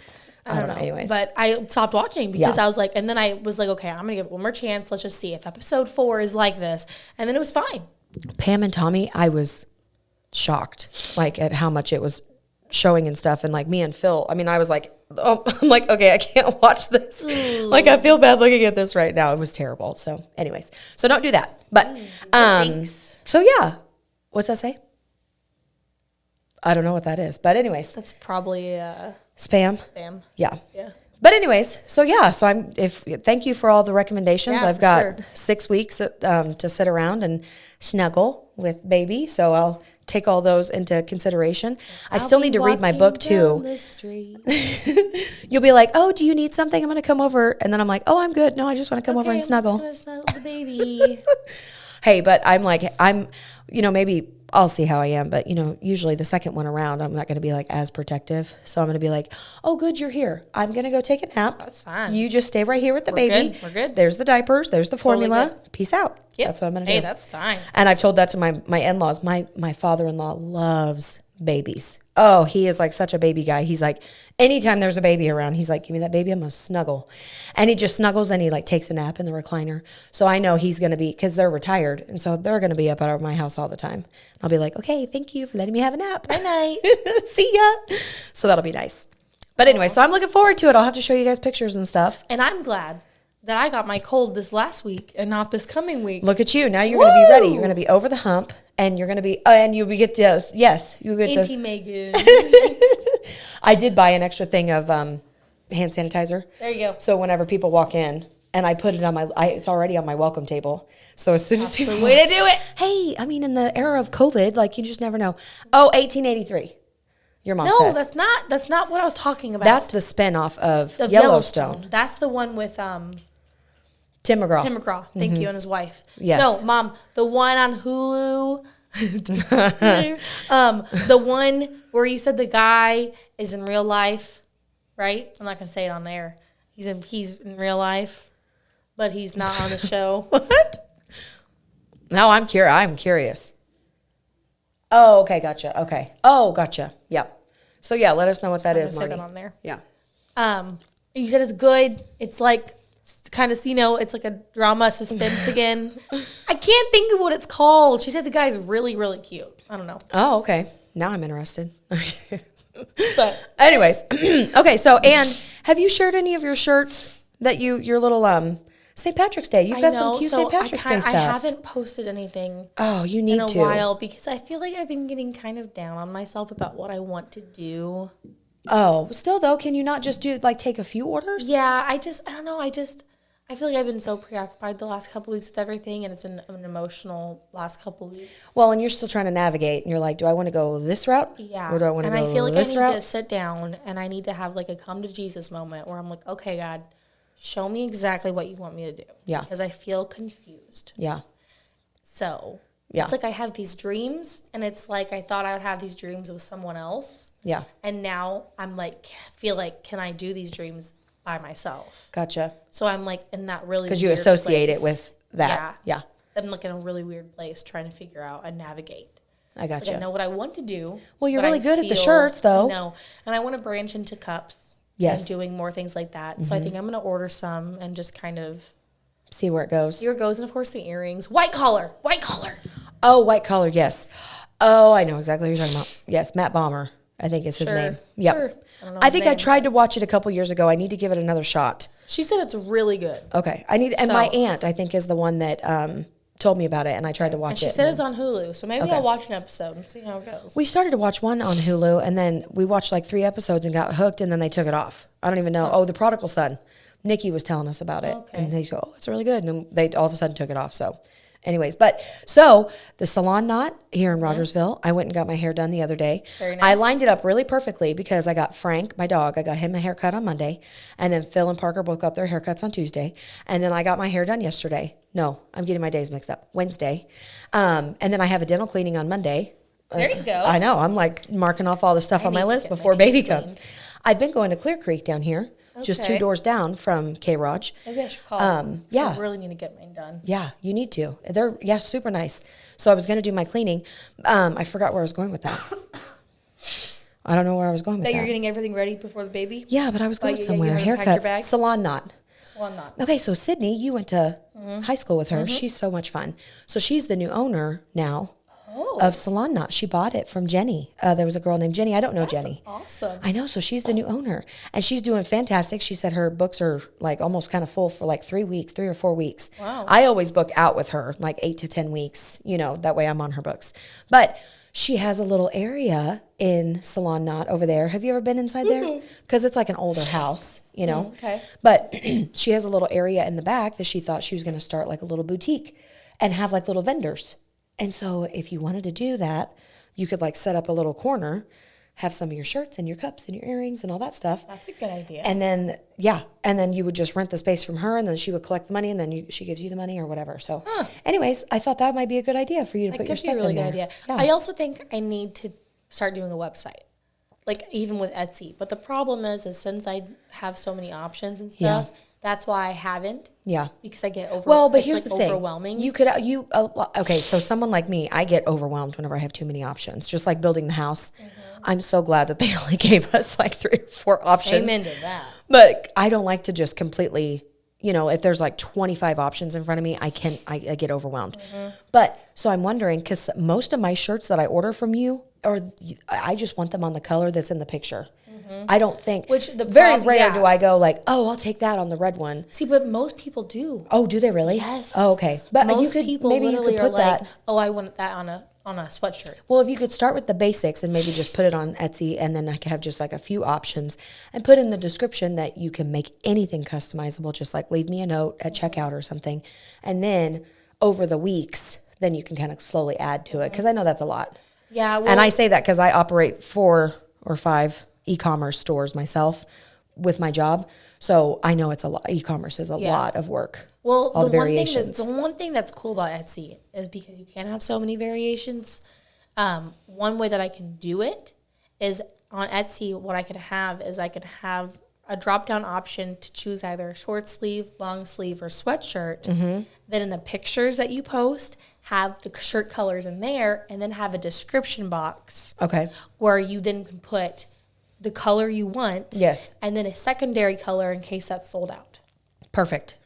I don't know. Anyways, But I stopped watching because Yeah. I was like, and then I was like, okay, I'm gonna give it one more chance. Let's just see if episode 4 is like this, and then it was fine. Pam and Tommy, I was shocked, like at how much it was showing and stuff. And like me and Phil, I mean, I was like, oh, I'm like, okay, I can't watch this. Like, I feel bad looking at this right now. It was terrible. So anyways, so don't do that. But, Thanks. so yeah, what's that say? I don't know what that is, but anyways, That's probably spam. spam. Yeah. Yeah. But anyways, so yeah, so thank you for all the recommendations. Yeah, I've for got sure. 6 weeks to sit around and snuggle with baby. So I'll take all those into consideration. I still need to read my book too. You'll be like, oh, do you need something? I'm going to come over. And then I'm like, oh, I'm good. No, I just want to come over and snuggle. I'm just gonna snuggle the baby. Hey, but I'm like, maybe I'll see how I am. But, usually the second one around, I'm not going to be like as protective. So I'm going to be like, oh, good, you're here. I'm going to go take a nap. That's fine. You just stay right here with the We're baby. good. We're good. There's the diapers. There's the Totally formula. good. Peace out. Yep. That's what I'm going to do. Hey, that's fine. And I've told that to my in-laws. My father-in-law loves babies. Oh, he is like such a baby guy. He's like, anytime there's a baby around, he's like, give me that baby, I'm going to snuggle. And he just snuggles and he like takes a nap in the recliner. So I know he's going to be, because they're retired. And so they're going to be up at my house all the time. I'll be like, okay, thank you for letting me have a nap. Good night. See ya. So that'll be nice. But anyway, so I'm looking forward to it. I'll have to show you guys pictures and stuff. And I'm glad that I got my cold this last week and not this coming week. Look at you. Now you're going to be ready. You're going to be over the hump. And you're going to be, and you get to, yes, you get Auntie to. Megan. I did buy an extra thing of hand sanitizer. There you go. So whenever people walk in, and I put it on it's already on my welcome table. So as soon as people, The way to do it. hey, I mean, in the era of COVID, like you just never know. Oh, 1883. Your mom No, said. that's not what I was talking about. That's the spinoff of Of Yellowstone. That's the one with Tim McGraw. Tim McGraw. Thank you, and his wife. Yes. No, Mom, the one on Hulu. The one where you said the guy is in real life, right? I'm not gonna say it on there. He's in real life, but he's not on the show. What? No, I'm curious. Oh, okay, gotcha. Okay. Oh, gotcha. Yep. So yeah, let us know what that is, Say Marnie. that on there. Yeah. You said it's good. It's like kind of, it's like a drama suspense again. I can't think of what it's called. She said the guy's really, really cute. I don't know. Oh, okay. Now I'm interested. But Anyways, okay. So, Anne, have you shared any of your shirts that your little St. Patrick's Day? You've got some cute St. Patrick's Day stuff. I haven't posted anything Oh, you need in a to. while because I feel like I've been getting kind of down on myself about what I want to do. Oh, still though, can you not just take a few orders? Yeah, I don't know. I feel like I've been so preoccupied the last couple weeks with everything, and it's been an emotional last couple weeks. Well, and you're still trying to navigate, and you're like, do I want to go this route? Yeah. Or do I want to go And I feel like I this need route? to sit down and I need to have like a come to Jesus moment where I'm like, okay, God, show me exactly what you want me to do. Yeah. Because I feel confused. Yeah. So Yeah. it's like I have these dreams, and it's like I thought I would have these dreams with someone else. Yeah. And now I'm like, feel like, can I do these dreams by myself? Gotcha. So I'm like in that really Because you weird associate it place. with that. Yeah. I'm like in a really weird place trying to figure out and navigate. I It's gotcha. like I know what I want to do. Well, you're but really I good at the feel- shirts, though. No, and I want to branch into cups. Yes. And doing more things like that. So I think I'm going to order some and just kind of See where it goes. see where it goes. And of course the earrings. White collar. Oh, white collar, yes. Oh, I know exactly what you're talking about. Yes, Matt Bomber, I think is his Sure, name. Yep. sure. I don't know I his think I name. tried to watch it a couple years ago. I need to give it another shot. She said it's really good. Okay. And So- my aunt, I think, is the one that told me about it, and I tried to watch And she it. said and it's on Hulu. So maybe Okay. I'll watch an episode and see how it goes. we started to watch one on Hulu, and then we watched like 3 episodes and got hooked, and then they took it off. I don't even know. Oh, The Prodigal Son. Nikki was telling us about it, Okay. and they go, "Oh, it's really good," and they all of a sudden took it off. So, anyways, so the salon knot here in Rogersville, I went and got my hair done the other day. Very I nice. lined it up really perfectly because I got Frank, my dog, I got him a haircut on Monday, and then Phil and Parker both got their haircuts on Tuesday, and then I got my hair done yesterday. No, I'm getting my days mixed up. Wednesday, and then I have a dental cleaning on Monday. There you go. I know. I'm like marking off all the stuff on my need to list get my before teeth baby cleaned. comes. I've been going to Clear Creek down here, just 2 Okay. doors down from K-ROG. Maybe I should call yeah. I really need to get mine done. Yeah, you need to. They're super nice. So I was going to do my cleaning. I forgot where I was going with that. I don't know where I was going with That that. you're getting everything ready before the baby? Yeah, but I was going you somewhere. haven't packed your Haircuts, bag? salon knot. So I'm not. Okay, so Sydney, you went to Mm-hmm. high school with her. She's so much fun. So she's the new owner now of Salon Knot. She bought it from Jenny. There was a girl named Jenny. I don't know That's Jenny. awesome. I know. So she's the new owner, and she's doing fantastic. She said her books are like almost kind of full for like 3 weeks, 3 or 4 weeks. Wow. I always book out with her like 8 to 10 weeks, that way I'm on her books. But she has a little area in Salon Knot over there. Have you ever been inside there? Because it's like an older house, Okay. But she has a little area in the back that she thought she was going to start like a little boutique and have like little vendors. And so if you wanted to do that, you could like set up a little corner, have some of your shirts and your cups and your earrings and all that stuff. That's a good idea. And then, you would just rent the space from her, and then she would collect the money, and then she gives you the money or whatever. So anyways, I thought that might be a good idea for you to put your stuff in there. That could be a really good idea. Yeah. I also think I need to start doing a website, like even with Etsy. But the problem is since I have so many options and stuff, that's why I haven't. Yeah. Because I get but here's the thing. overwhelming. Okay, so someone like me, I get overwhelmed whenever I have too many options. Just like building the house. I'm so glad that they only gave us like 3 or 4 options. Amen to that. But I don't like to just completely, if there's like 25 options in front of me, I get overwhelmed. But so I'm wondering, because most of my shirts that I order from you, I just want them on the color that's in the picture. I don't think, very rare do I go like, oh, I'll take that on the red one. See, but most people do. Oh, do they really? Yes. Oh, okay. But most you could, people maybe literally you could put are like, that. oh, I want that on a sweatshirt. Well, if you could start with the basics and maybe just put it on Etsy, and then I could have just like a few options and put in the description that you can make anything customizable, just like leave me a note at checkout or something. And then over the weeks, then you can kind of slowly add to it, because I know that's a lot. Yeah. Well, And I say that because I operate 4 or 5 e-commerce stores myself with my job. So I know it's a lot. E-commerce is a lot of work. Well, all the the variations. one thing that's cool about Etsy is because you can have so many variations. One way that I can do it is on Etsy. What I could have is I could have a drop-down option to choose either short sleeve, long sleeve, or sweatshirt. Then in the pictures that you post, have the shirt colors in there, and then have a description box. Okay. Where you then can put the color you want. Yes. And then a secondary color in case that's sold out. Perfect.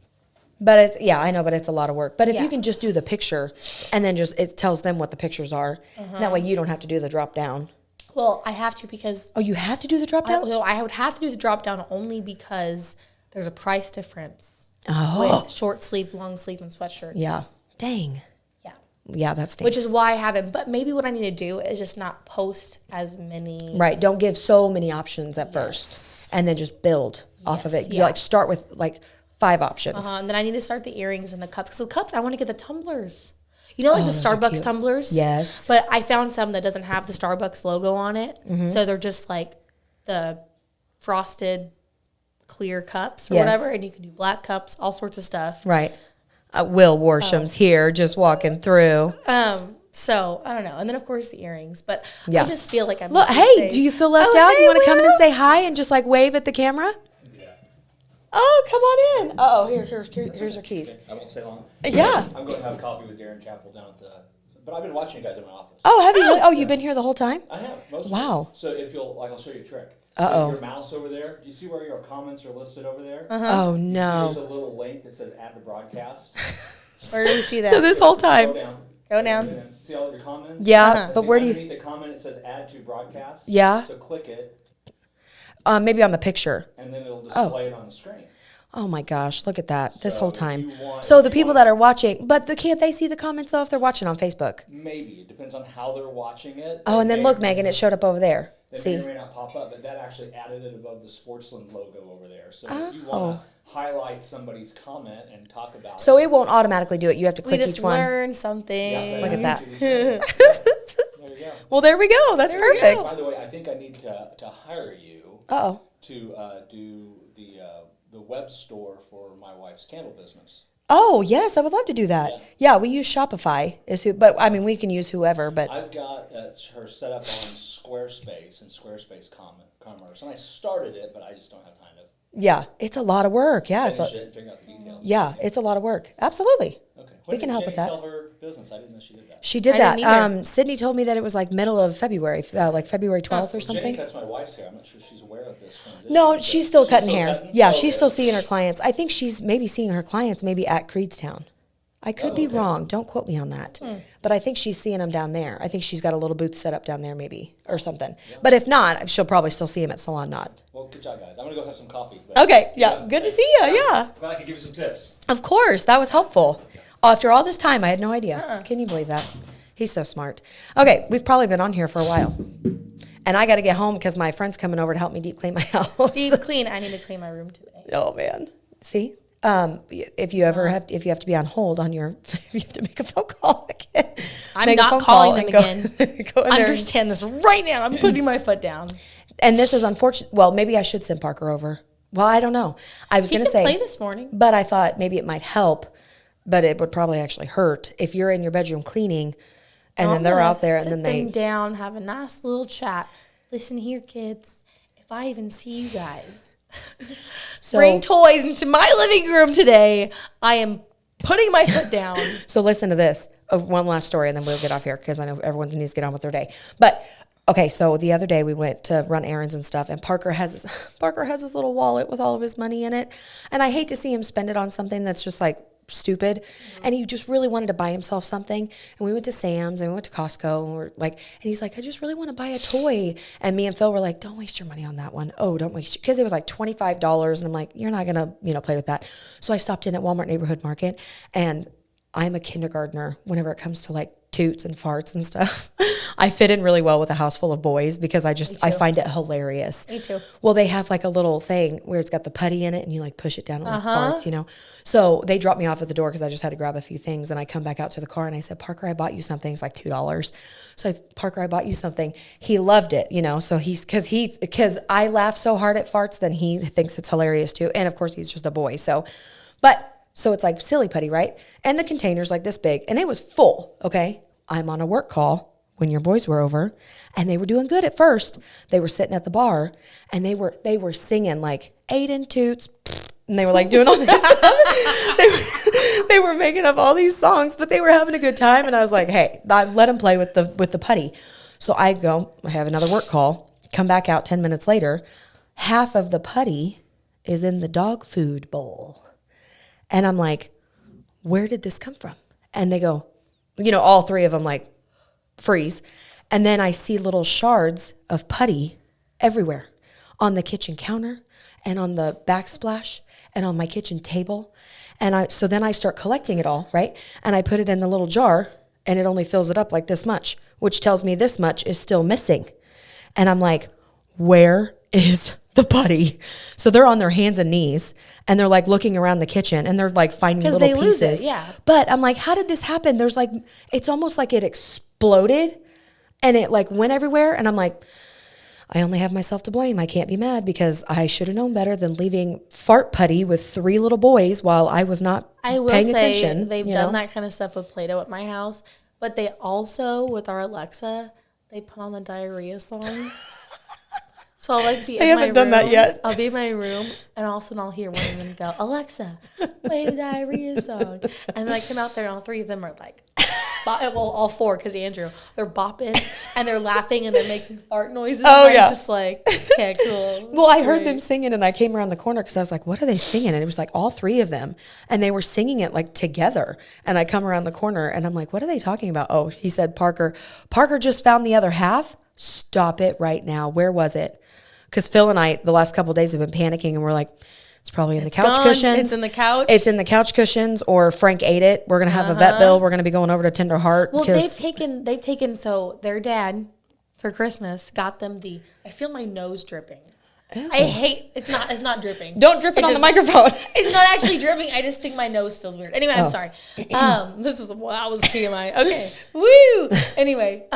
But I know, but it's a lot of work. But if Yeah. you can just do the picture and then just, it tells them what the pictures are. That way you don't have to do the drop down. Well, I have to because... Oh, you have to do the drop down? I would have to do the drop down only because there's a price difference Oh. with short sleeve, long sleeve, and sweatshirts. Yeah. Dang. Yeah. Yeah, that stinks. Which is why I haven't. But maybe what I need to do is just not post as many. Right. Don't give so many options at first. And then just build off of it. You yeah. like start with like 5 options. And then I need to start the earrings and the cups. Because the cups, I want to get the tumblers. You know, like the those are Starbucks cute. tumblers? Yes. But I found some that doesn't have the Starbucks logo on it. So they're just like the frosted clear cups or Yes. whatever. And you can do black cups, all sorts of stuff. Right. Will Warsham's here just walking through. So I don't know. And then of course the earrings. But Yeah. I just feel like I'm Look, hey, do you feel left Oh, out? hey, You want to come in Will. and say hi and just like wave at the camera? Yeah. Oh, come on in. Oh, here's our keys. I won't stay long. Yeah. I'm going to have coffee with Darren Chappell down at the. But I've been watching you guys in my office. Oh, have you really? Oh, you've been here the whole time? I have. Most Wow. Of it. So if you'll, I'll show you a trick. Uh-oh. So your mouse over there. Do you see where your comments are listed over there? Oh, There's no. a little link that says add to broadcast. Where do we see that? So this whole Go time. down. Go down. And then see all of your comments? Yeah, but See where do you? underneath the comment it says add to broadcast? Yeah. So click it, Maybe on the picture. and then it'll display it on the screen. Oh my gosh, look at that. This So whole if time. you want- So if the you people want- that are watching, but can't they see the comments though if they're watching on Facebook? Maybe. It depends on how they're watching it. Oh, and then They look, may- Megan, it showed up over there. That See? may or may not pop up, but that actually added it above the Sportsland logo over there. So if you Oh. want to highlight somebody's comment and talk about So it. it won't automatically do it. You have to We click just each one. learned something. Look at that. There you go. Well, there we go. That's There we go. perfect. By the way, I think I need to hire you Uh-oh. to do the web store for my wife's candle business. Oh, yes, I would love to do that. Yeah, we use Shopify, but I mean, we can use whoever, but I've got her set up on Squarespace and Squarespace Commerce, and I started it, but I just don't have time to yeah, it's a lot of work. Yeah, finish it and figure out the details. yeah, it's a lot of work. Absolutely. Okay. We can help with Jenny that. sell her business? I didn't know she did that. She did I that. didn't either. Sydney told me that it was like middle of February, like February 12th or Jenny something. cuts my wife's hair. I'm not sure she's aware of this transition. No, So she's still cutting hair. cutting? Yeah, Oh, she's okay. still seeing her clients. I think she's maybe seeing her clients maybe at Creedstown. I could be wrong. Don't quote me on that. But I think she's seeing him down there. I think she's got a little booth set up down there maybe or something. Yeah. But if not, she'll probably still see him at Salon Knot. Well, good job, guys. I'm going to go have some coffee. Okay, yeah. Good to see you, yeah. Glad I could give you some tips. Of course. That was helpful. After all this time, I had no idea. Can you believe that? He's so smart. Okay, we've probably been on here for a while. And I got to get home because my friend's coming over to help me deep clean my house. Deep clean. I need to clean my room today. Oh, man. See? If you have to be on hold on your, if you have to make a phone call again. I'm not calling them again. Understand this right now. I'm putting my foot down. And this is unfortunate. Well, maybe I should send Parker over. Well, I don't know. I was going to say play this morning, but I thought maybe it might help, but it would probably actually hurt if you're in your bedroom cleaning, and then they're out there, and then they sit them down, have a nice little chat. Listen here, kids. If I even see you guys. So, bring toys into my living room today. I am putting my foot down. So listen to this. One last story, and then we'll get off here because I know everyone needs to get on with their day. But okay, so the other day we went to run errands and stuff, and Parker has his little wallet with all of his money in it, and I hate to see him spend it on something that's just like stupid. And he just really wanted to buy himself something, and we went to Sam's and we went to Costco, and and he's like, I just really want to buy a toy. And me and Phil were like, don't waste your money on that one. Oh, don't waste, because it was like $25, and I'm like, you're not gonna play with that. So I stopped in at Walmart Neighborhood Market, and I'm a kindergartner whenever it comes to like toots and farts and stuff. I fit in really well with a house full of boys because I find it hilarious. Me too. Well, they have like a little thing where it's got the putty in it, and you like push it down and like farts, So they dropped me off at the door because I just had to grab a few things, and I come back out to the car and I said, Parker, I bought you something. It's like $2. So Parker, I bought you something. He loved it, So because I laugh so hard at farts, then he thinks it's hilarious too. And of course he's just a boy. So it's like silly putty, right? And the container's like this big, and it was full, okay? I'm on a work call when your boys were over, and they were doing good at first. They were sitting at the bar, and they were singing like Aiden Toots, and they were like doing all this stuff. They were making up all these songs, but they were having a good time, and I was like, hey, let them play with the putty. So I have another work call, come back out 10 minutes later. Half of the putty is in the dog food bowl. And I'm like, where did this come from? And they go, all three of them like freeze. And then I see little shards of putty everywhere on the kitchen counter and on the backsplash and on my kitchen table. And so then I start collecting it all, right? And I put it in the little jar, and it only fills it up like this much, which tells me this much is still missing. And I'm like, where is the putty? So they're on their hands and knees, and they're like looking around the kitchen, and they're like finding little pieces. Lose it, yeah. But I'm like, how did this happen? There's like, it's almost like it exploded and it like went everywhere. And I'm like, I only have myself to blame. I can't be mad because I should have known better than leaving fart putty with 3 little boys while I was not paying attention. They've done that kind of stuff with Play-Doh at my house, but they also, with our Alexa, they put on the diarrhea song. So I'll like be in my room. I haven't done that yet. I'll be in my room, and all of a sudden I'll hear one of them go, Alexa, play the diarrhea song. And then I come out there, and all 3 of them are like, all 4, because Andrew, they're bopping, and they're laughing, and they're making fart noises. Oh, and yeah. I'm just like, okay, cool. Well, I heard them singing, and I came around the corner because I was like, what are they singing? And it was like all 3 of them, and they were singing it like together. And I come around the corner, and I'm like, what are they talking about? Oh, he said, Parker just found the other half. Stop it right now. Where was it? Because Phil and I, the last couple of days, have been panicking, and we're like, it's probably in the couch cushions. It's in the couch. It's in the couch cushions, or Frank ate it. We're gonna have a vet bill. We're gonna be going over to Tender Heart. Well, they've taken. So their dad, for Christmas, got them I feel my nose dripping. Ew. I hate. It's not dripping. Don't drip it on the microphone. It's not actually dripping. I just think my nose feels weird. Anyway, I'm sorry. That was TMI. Okay. Woo. Anyway,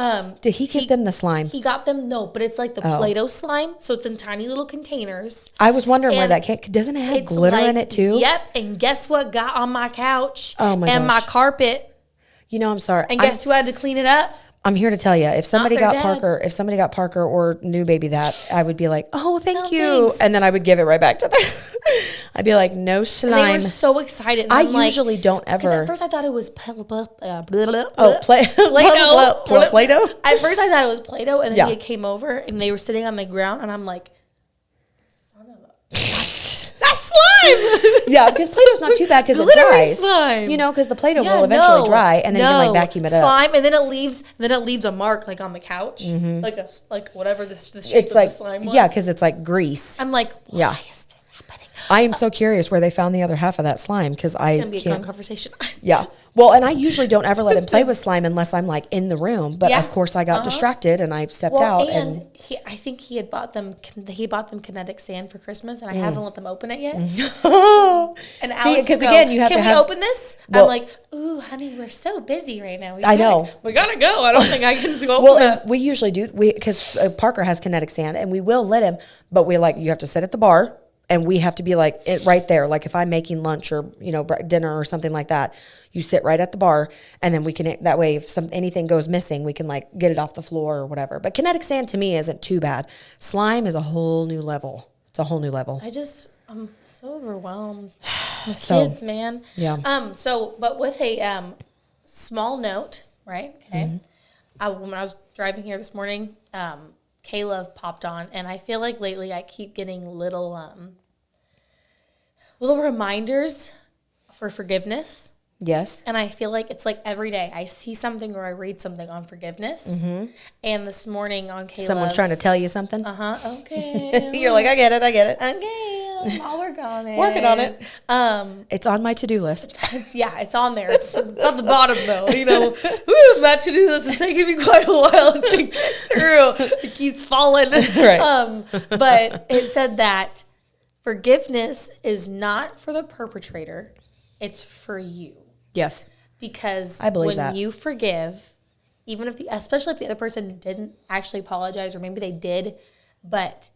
did he get them the slime? He got them but it's like the Play-Doh slime, so it's in tiny little containers. I was wondering where that came. Doesn't it have glitter in it too? Yep. And guess what got on my couch? Oh my and gosh. my carpet. I'm sorry. And guess who had to clean it up? I'm here to tell you, if somebody got Parker or new baby that, I would be like, oh, thank you. Thanks. And then I would give it right back to them. I'd be like, no slime. And they were so excited. And I usually don't ever. At first I thought it was Play-Doh. At first I thought it was Play-Doh, and then he came over, and they were sitting on the ground, and I'm like, son of a... slime. Yeah, because Play-Doh's not too bad because it Glittery dries. slime. You know, because the Play-Doh will eventually dry, and then you can like vacuum it up. Slime, and then it leaves a mark like on the couch, like whatever the shape It's of like the slime was. yeah, because it's like grease. I'm like, why is this happening? I am so curious where they found the other half of that slime because I It's gonna be a fun can't. conversation. Yeah. Well, and I usually don't ever let him play with slime unless I'm like in the room. But Yeah. of course, I got distracted and I stepped Well, out. and I think he bought them kinetic sand for Christmas, and I haven't let them open it yet. And Alex will because go, again, you have can to we have. open this? Well- I'm like, ooh, honey, we're so busy right now. I know. We gotta go. I don't think I can just go Well, open and it. we usually do because Parker has kinetic sand, and we will let him. But we're like, you have to sit at the bar, and we have to be like it right there. Like if I'm making lunch or dinner or something like that, you sit right at the bar, and then we can that way if anything goes missing, we can like get it off the floor or whatever. But kinetic sand to me isn't too bad. Slime is a whole new level. It's a whole new level. I'm so overwhelmed. My So, kids, man. yeah. But with a small note, right? Okay. When I was driving here this morning, Caleb popped on, and I feel like lately I keep getting little reminders for forgiveness. Yes. And I feel like it's like every day I see something or I read something on forgiveness. And this morning on Caleb. Someone's trying to tell you something. Okay. You're like, I get it. Okay. I'll work on it. Working on it. It's on my to-do list. It's on there. It's at the bottom though. That to-do list is taking me quite a while to think through. It keeps falling. Right. But it said that forgiveness is not for the perpetrator. It's for you. Yes. Because I believe when that. you forgive, especially if the other person didn't actually apologize, or maybe they did, but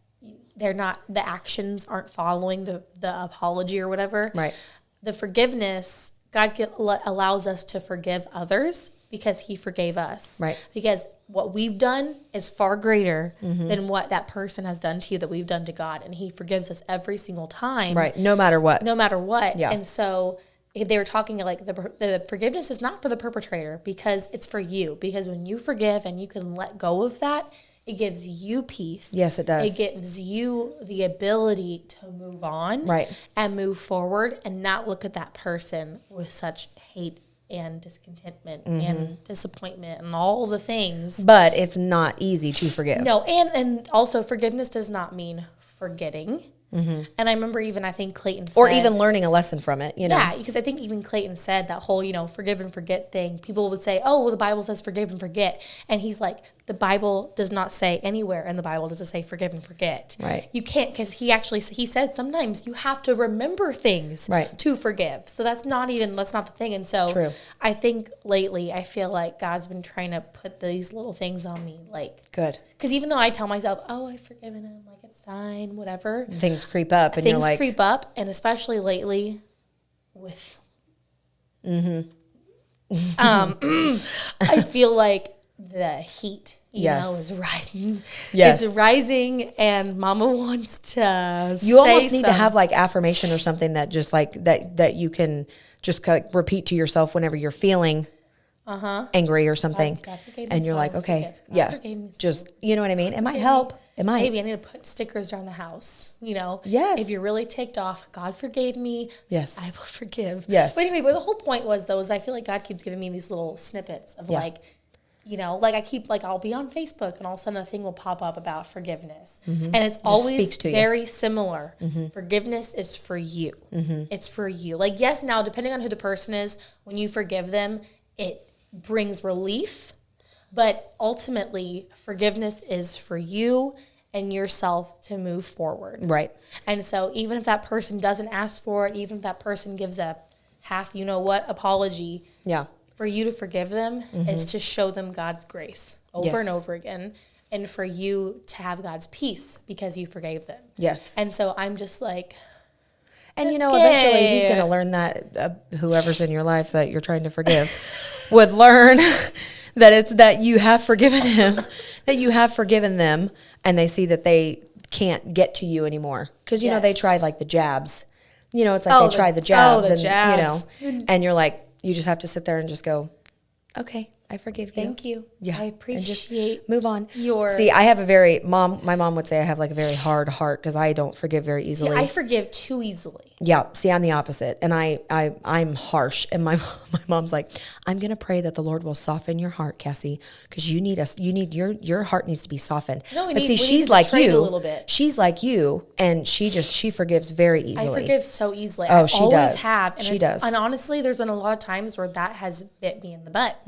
they're not, the actions aren't following the apology or whatever. Right. The forgiveness, God allows us to forgive others because he forgave us. Right. Because what we've done is far greater than what that person has done to you that we've done to God. And he forgives us every single time. Right. No matter what. No matter what. Yeah. And so they were talking like the forgiveness is not for the perpetrator because it's for you. Because when you forgive and you can let go of that, it gives you peace. Yes, it does. It gives you the ability to move on. Right. And move forward and not look at that person with such hate and discontentment and disappointment and all the things. But it's not easy to forgive. No, and also forgiveness does not mean forgetting. And I remember I think Clayton said. Or even learning a lesson from it, Yeah, because I think even Clayton said that whole, forgive and forget thing. People would say, oh, well, the Bible says forgive and forget. And he's like, the Bible does not say anywhere in the Bible does it say forgive and forget. Right. You can't, because he said sometimes you have to remember things to forgive. So that's not the thing. And so True. I think lately I feel like God's been trying to put these little things on me. Like, Good. because even though I tell myself, oh, I've forgiven him, like it's fine, whatever. Things creep up and you're Things like, creep up, and especially lately with I feel like the heat, is rising. Yes. It's rising, and Mama wants to you almost need to have like affirmation or something that just like that you can just repeat to yourself whenever you're feeling angry or something. God forgave me, and you're so like, I okay, forgive. God yeah, forgave me, so just, you know what I mean? It might help. It might. Maybe I need to put stickers around the house, Yes. If you're really ticked off, God forgave me. Yes. I will forgive. Yes. But anyway, the whole point was, though, is I feel like God keeps giving me these little snippets of like I keep, I'll be on Facebook and all of a sudden a thing will pop up about forgiveness. And it's always speaks to you. very similar. Forgiveness is for you. It's for you. Like, yes, now, depending on who the person is, when you forgive them, it brings relief. But ultimately, forgiveness is for you and yourself to move forward. Right. And so even if that person doesn't ask for it, even if that person gives a half, apology, Yeah. for you to forgive them is to show them God's grace over Yes. and over again, and for you to have God's peace because you forgave them. Yes. And so I'm just like, And okay. Eventually he's going to learn that whoever's in your life that you're trying to forgive would learn that it's that you have forgiven him, that you have forgiven them, and they see that they can't get to you anymore. Because, they tried like the jabs. It's like they tried the jabs the and, jabs. and you're like, you just have to sit there and just go, okay, I forgive you. Thank you. Yeah. I And just appreciate move on. your. See, I have my mom would say I have like a very hard heart because I don't forgive very easily. I forgive too easily. Yeah. See, I'm the opposite. And I'm harsh. And my mom's like, I'm going to pray that the Lord will soften your heart, Cassie, because your heart needs to be softened. No, we but need- see, we need she's to like train you. a little bit. She's like you. And she forgives very easily. I forgive so easily. Oh, I she always does. have. And She does. And honestly, there's been a lot of times where that has bit me in the butt.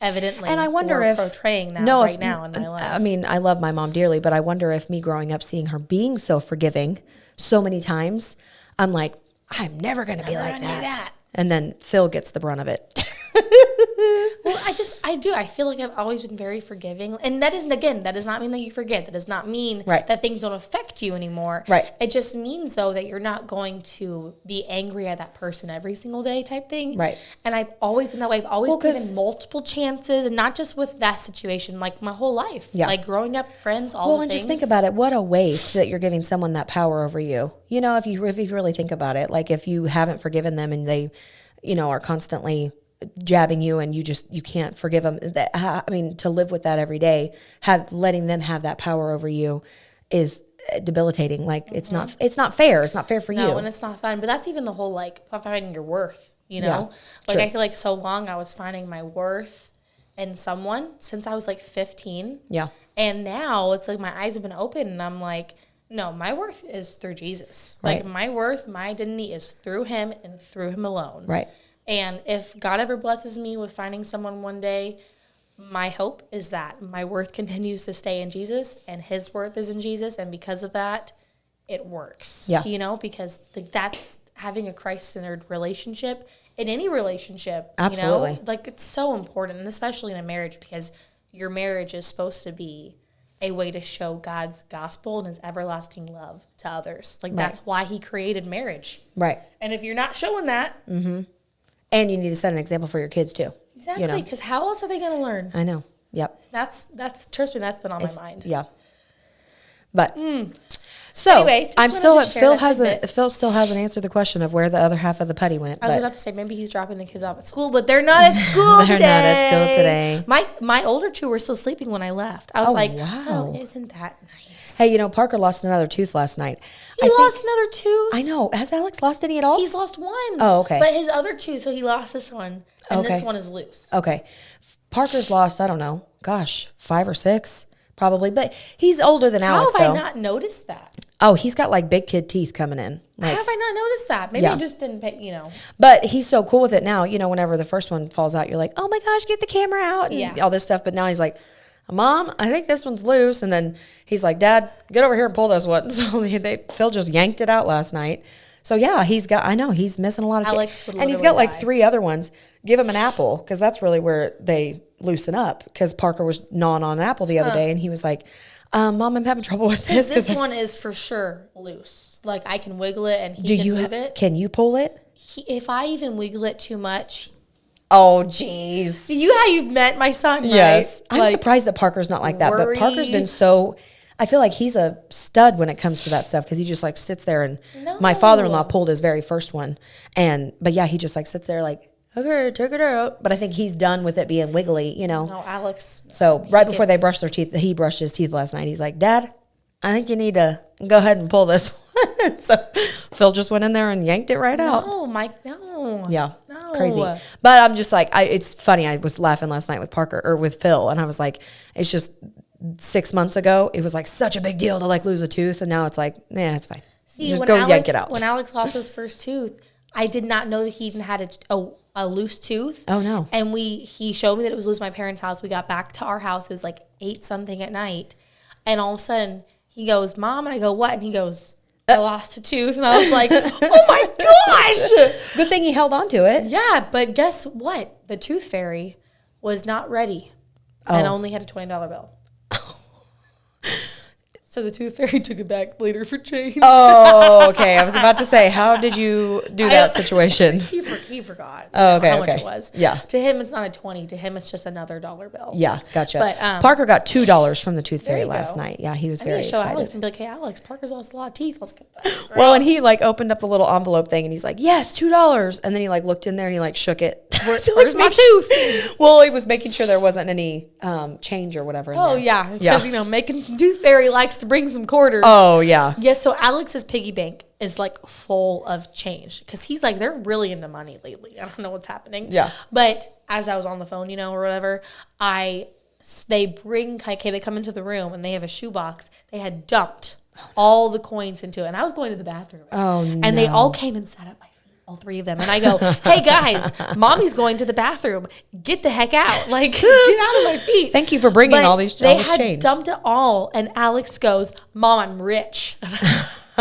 Evidently. And I wonder for if portraying that no, right if- now in my life. I mean, I love my mom dearly, but I wonder if me growing up, seeing her being so forgiving so many times, I'm like, I'm never going to be like gonna do that. that. And then Phil gets the brunt of it. Well, I do. I feel like I've always been very forgiving. And that isn't, again, that does not mean that you forget. That does not mean Right. that things don't affect you anymore. Right. It just means, though, that you're not going to be angry at that person every single day type thing. Right. And I've always been that way. I've always Well, 'cause- given multiple chances, and not just with that situation, like my whole life. Yeah. Like growing up, friends, all Well, the and things. just think about it. What a waste that you're giving someone that power over you. You know, if you really think about it, like if you haven't forgiven them and they, are constantly jabbing you and you can't forgive them. I mean, to live with that every day, letting them have that power over you is debilitating. Like it's not fair. It's not fair for you. No, and it's not fun. But that's even the whole, like, finding your worth, you know? Yeah, Like, true. I feel like so long I was finding my worth in someone since I was, like, 15. Yeah. And now it's like my eyes have been open and I'm like, no, my worth is through Jesus. Like, Right. my worth, my identity is through him and through him alone. Right. And if God ever blesses me with finding someone one day, my hope is that my worth continues to stay in Jesus and his worth is in Jesus. And because of that, it works. Yeah. Because that's having a Christ-centered relationship in any relationship. Absolutely. Like, it's so important, and especially in a marriage, because your marriage is supposed to be a way to show God's gospel and his everlasting love to others. Like, that's why he created marriage. Right. And if you're not showing that, And you need to set an example for your kids too. exactly, because how else are they going to learn? I know. Yep. That's trust me, that's been on my mind. Yeah. But so Anyway, just I'm wanted still to share that Phil still hasn't answered the question of where the other half of the putty went. I was but about to say maybe he's dropping the kids off at school, but they're not at school They're today. not at school today. My older two were still sleeping when I left. I was Oh, like, wow. oh, isn't that nice? hey, Parker lost another tooth last night. He lost another tooth. I know. Has Alex lost any at all? He's lost one. Oh, okay. But his other tooth, so he lost this one, and Okay. this one is loose. Okay. Parker's lost, I don't know, 5 or 6 probably, but he's older than How Alex have though. I not noticed that? Oh, he's got like big kid teeth coming in. How Like, have I not noticed that? Maybe Yeah. I just didn't pay, but he's so cool with it now. Whenever the first one falls out, you're like, oh my gosh, get the camera out and Yeah. all this stuff. But now he's like, Mom, I think this one's loose. And then he's like, Dad, get over here and pull this one. So Phil just yanked it out last night. So yeah, I know he's missing a lot of Alex would and he's got literally like die. 3 other ones. Give him an apple because that's really where they loosen up. Because Parker was gnawing on an apple the other day and he was like, Mom, I'm having trouble with this. This one is for sure loose. Like, I can wiggle it and he Do can you move it. Can you pull it? If I even wiggle it too much, Oh, jeez. you've met my son, right? Yes. I'm Like, surprised that Parker's not like that. But Parker's worry. been so, I feel like he's a stud when it comes to that stuff because he just like sits there and my father-in-law pulled his very first one. But yeah, he just like sits there like, okay, take it out. But I think he's done with it being wiggly, No, Alex. So right before they gets- brushed their teeth, he brushed his teeth last night. He's like, Dad, I think you need to go ahead and pull this one. So Phil just went in there and yanked it right out. No, Mike, no. Yeah. No. Crazy. But I'm just like, it's funny. I was laughing last night with Parker or with Phil, and I was like, it's just 6 months ago, it was like such a big deal to like lose a tooth. And now it's like, it's fine. See, just when go Alex, yank it out. When Alex lost his first tooth, I did not know that he even had a loose tooth. Oh, no. And he showed me that it was loose at my parents' house. We got back to our house. It was like 8 something at night. And all of a sudden he goes, Mom, and I go, what? And he goes, I lost a tooth. And I was like, oh my gosh. Good thing he held on to it. Yeah, but guess what? The tooth fairy was not ready and Oh. only had a $20 bill. So the tooth fairy took it back later for change. Oh, okay. I was about to say, how did you do that situation? He forgot. Oh, okay, how much okay. it was. Yeah. To him, it's not a 20. To him, it's just another dollar bill. Yeah, gotcha. But, Parker got $2 from the tooth there fairy you last go. night. Yeah, he was I very need to show excited. Alex and be like, hey, Alex, Parker's lost a lot of teeth. Let's get that. Well, and he like opened up the little envelope thing and he's like, yes, $2. And then he like looked in there and he like shook it. Where's my tooth? Well, he was making sure there wasn't any change or whatever in Oh, there. yeah. Because, making tooth fairy likes to bring some quarters. Oh, yeah. Yes, so Alex's piggy bank is like full of change because he's like, they're really into money lately. I don't know what's happening. Yeah. But as I was on the phone, or whatever, they come into the room and they have a shoebox. They had dumped all the coins into it. And I was going to the bathroom. Oh, And they all came and sat at my feet, all three of them. And I go, hey, guys, mommy's going to the bathroom. Get the heck out. Like, get out of my feet. Thank you for bringing But all this they change. had dumped it all. And Alex goes, Mom, I'm rich.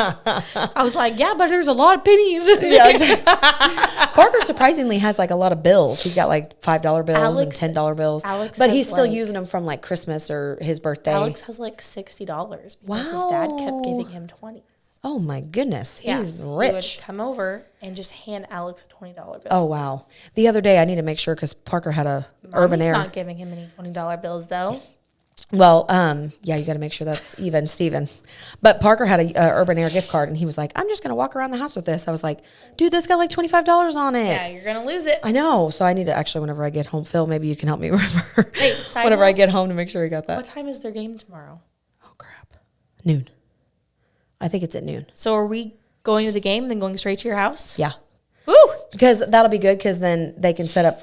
I was like, yeah, but there's a lot of pennies. Yeah, exactly. Parker surprisingly has like a lot of bills. He's got like $5 bills Alex- and $10 bills. Alex but has, he's still like- using them from like Christmas or his birthday. Alex has like $60 because his dad kept giving him 20s. Oh my goodness. He's He would rich. come over and just hand Alex a $20 bill. Oh wow. The other day I need to make sure because Parker had a Urban Mommy's Air. not giving him any $20 bills though. Well, yeah, you got to make sure that's even, Steven. But Parker had a Urban Air gift card, and he was like, I'm just going to walk around the house with this. I was like, dude, that's got like $25 on it. Yeah, you're gonna lose it. I know. So I need to actually, whenever I get home, Phil, maybe you can help me remember Hey, side whenever I note, get home to make sure he got that. what time is their game tomorrow? Oh, crap. Noon. I think it's at noon. So are we going to the game and then going straight to your house? Yeah. Woo! Because that'll be good because then they can set up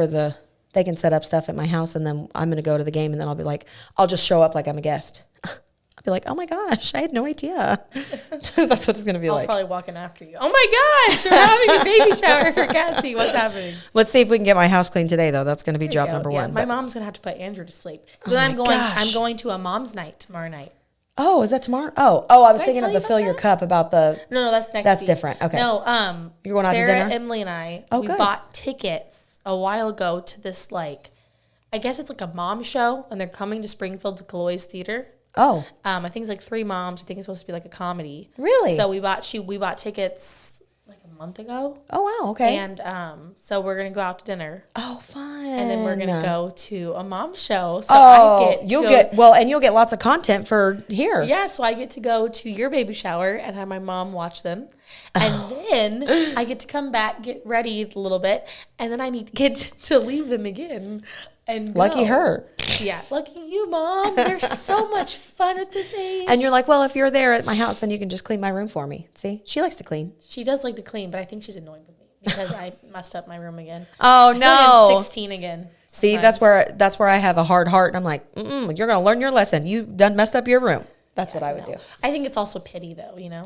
they can set up stuff at my house and then I'm going to go to the game and then I'll be like, I'll just show up like I'm a guest. I'll be like, oh my gosh, I had no idea. That's what it's going to be I'll like. probably walk in after you. Oh my gosh, you're having a baby shower for Cassie. What's happening? Let's see if we can get my house clean today, though. That's going to be There job you go. number Yeah, one. my But- mom's gonna have to put Andrew to sleep. Oh Then my I'm gosh. going to a mom's night tomorrow night. Oh, is that tomorrow? Oh, I was Did I thinking tell of you the about fill your that? cup about the. No, that's next That's week. different. Okay. No, You're going out to Sarah, dinner? Emily, and I, Oh, we good. bought tickets a while ago to this, like, I guess it's like a mom show, and they're coming to Springfield to Caloy's Theater. Oh, I think it's like 3 moms. I think it's supposed to be like a comedy. Really? So we bought tickets like a month ago. oh wow. Okay. And so we're going to go out to dinner. oh, fun. And then we're going to go to a mom show. So Oh, I get to you'll go- get and you'll get lots of content for here. Yeah, so I get to go to your baby shower and have my mom watch them. And then I get to come back, get ready a little bit, and then I need to get to leave them again. And Lucky go. her. Yeah, lucky you, Mom. They're so much fun at this age. And you're like, well, if you're there at my house, then you can just clean my room for me. See, she likes to clean. She does like to clean, but I think she's annoyed with me because I messed up my room again. Oh I feel like I'm 16 again. See, sometimes. that's where I have a hard heart, and I'm like, you're gonna learn your lesson. You done messed up your room. That's what I would No. do. I think it's also pity, though, you know?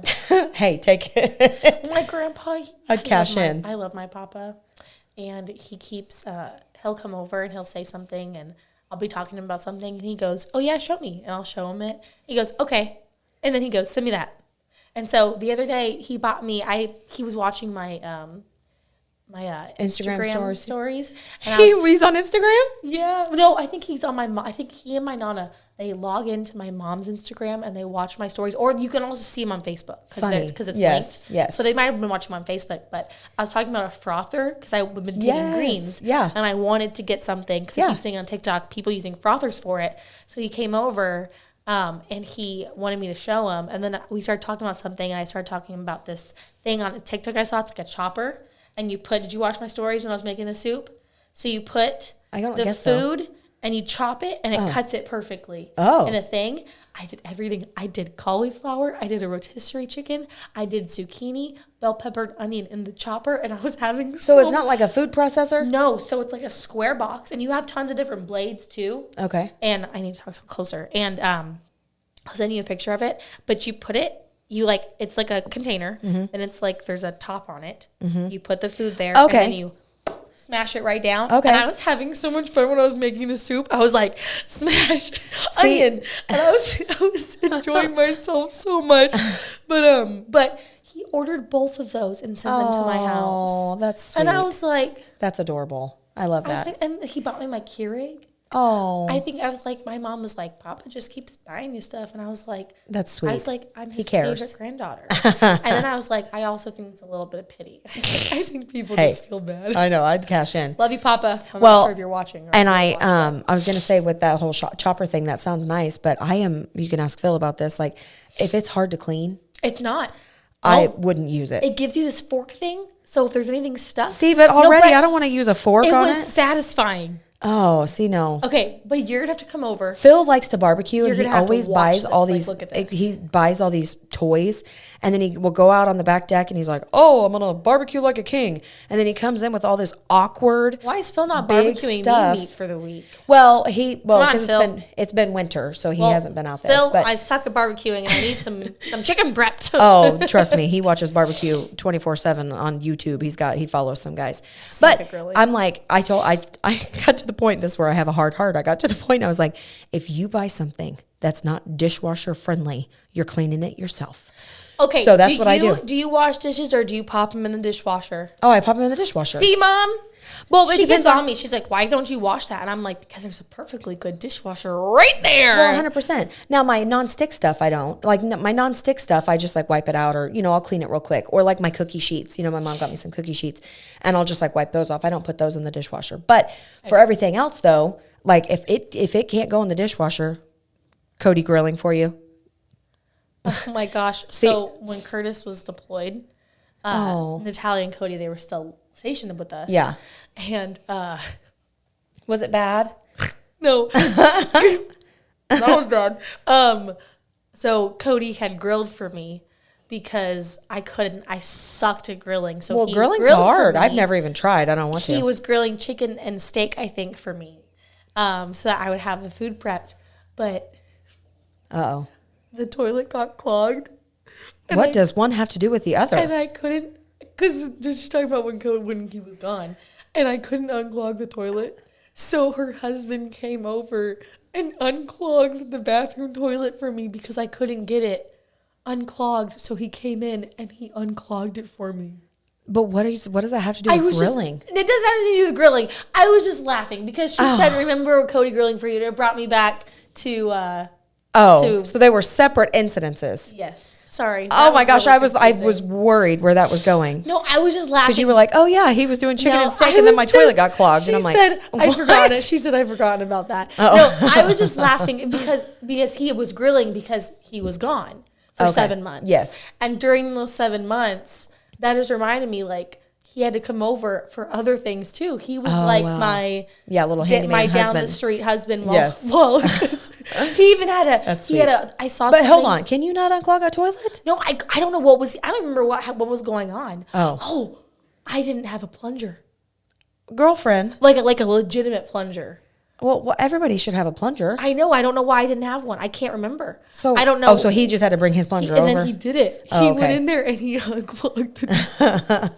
Hey, take it. My grandpa. I'd cash in. I love my papa. And he keeps, he'll come over and he'll say something and I'll be talking to him about something and he goes, oh yeah, show me. And I'll show him it. He goes, okay. And then he goes, send me that. And so the other day he bought me, he was watching my, Instagram stories. And I was He's on Instagram? yeah. No, I think he's on I think he and my Nana, they log into my mom's Instagram and they watch my stories. Or you can also see them on Facebook Funny. because it's Yes, linked. yes. So they might have been watching them on Facebook. But I was talking about a frother because I've been taking Yes, greens. yeah. And I wanted to get something because I Yeah. keep seeing on TikTok people using frothers for it. So he came over and he wanted me to show him. And then we started talking about something and I started talking about this thing on TikTok I saw. It's like a chopper. And did you watch my stories when I was making the soup? So you put I don't the guess so. food and you chop it and it cuts it perfectly. Oh. In a thing. I did everything. I did cauliflower. I did a rotisserie chicken. I did zucchini, bell peppered onion in the chopper. And I was having So it's not like a food processor? No. So it's like a square box. And you have tons of different blades too. Okay. And I need to talk closer. And I'll send you a picture of it. But you put it. It's like a container, and it's like there's a top on it. You put the food there, Okay. and then you smash it right down. Okay. And I was having so much fun when I was making the soup. I was like, smash onion, and I was enjoying myself so much. But he ordered both of those and sent them to my house. Oh, that's sweet. And I was like, that's adorable. I love that. and he bought me my K-ROG. Oh, I was like, my mom was like, Papa just keeps buying you stuff. And I was like, that's sweet. I was like, I'm his cares. favorite granddaughter. And then I was like, I also think it's a little bit of pity. I think people just feel bad. I know. I'd cash in. Love you, Papa. I'm Well, not sure if you're watching. Or And if you're watching. I was gonna say with that whole chopper thing, that sounds nice, but you can ask Phil about this. Like, if it's hard to clean, It's not. I No. wouldn't use it. It gives you this fork thing. So if there's anything stuck. See, but No, already but I don't want to use a fork it on was it. satisfying. Oh, see, no. Okay, but you're gonna have to come over. Phil likes to barbecue, You're and he gonna have to always watch buys this. all Like, these. look at this. He buys all these toys, and then he will go out on the back deck, and he's like, "Oh, I'm gonna barbecue like a king." And then he comes in with all this awkward. Why is Phil not big barbecuing stuff. me meat for the week? Well, Come on, because Phil. it's been winter, so he Well, hasn't been out there. Phil, but, I suck at barbecuing and I need some chicken prepped. oh, trust me, he watches barbecue 24/7 on YouTube. He follows some guys. But at grilling. I'm like, I got to the point. This is where I have a hard heart. I got to the point. I was like, if you buy something that's not dishwasher friendly, you're cleaning it yourself. Okay, So that's what I do. Do you wash dishes or do you pop them in the dishwasher? Oh, I pop them in the dishwasher. See, Mom? well, it She depends gets on me. She's like, why don't you wash that? And I'm like, because there's a perfectly good dishwasher right there. Well, 100%. Now, my non-stick stuff, I don't. Like, my non-stick stuff, I just, like, wipe it out or, I'll clean it real quick. Or, like, my cookie sheets. My mom got me some cookie sheets. And I'll just, like, wipe those off. I don't put those in the dishwasher. But for everything else, though, like, if it can't go in the dishwasher, Cody grilling for you. Oh, my gosh. So when Curtis was deployed, Natalia and Cody, they were still stationed with us. Yeah. And Was it bad? no, that was bad. So Cody had grilled for me because I sucked at grilling. So Well, he grilling's grilled for hard. me. I've never even tried. I don't want He to. was grilling chicken and steak, I think, for me, so that I would have the food prepped. But Uh-oh. the toilet got clogged. What does one have to do with the other? And I couldn't, because just talking about when he was gone, and I couldn't unclog the toilet. So her husband came over and unclogged the bathroom toilet for me because I couldn't get it unclogged. So he came in and he unclogged it for me. But what does that have to do with grilling? It doesn't have anything to do with grilling. I was just laughing because she said, "Remember Cody grilling for you?" It brought me back to. So they were separate incidences. Yes. Sorry. Oh That my gosh, really I was confusing. worried where that was going. No, I was just laughing. Because you were like, oh yeah, he was doing chicken No, and steak, I and then was my toilet just- got clogged, and I'm like, She said, I what? forgot it. She said, I forgotten about that. Uh-oh. No, I was just laughing because he was grilling because he was gone for Okay. 7 months. Yes. And during those 7 months, that just reminded me, like, he had to come over for other things too. He was wow. my little handyman my down husband. the street husband. Yes. Well, 'cause he even had a. That's he had sweet. a. I saw. But hold something- on, can you not unclog a toilet? No, I don't know what was. I don't remember what was going on. Oh. I didn't have a plunger, Girlfriend. like a legitimate plunger. Well, everybody should have a plunger. I know. I don't know why I didn't have one. I can't remember. So I don't know. Oh, so he just had to bring his plunger and over. then he did it. Oh, He okay. went in there and he unclogged the.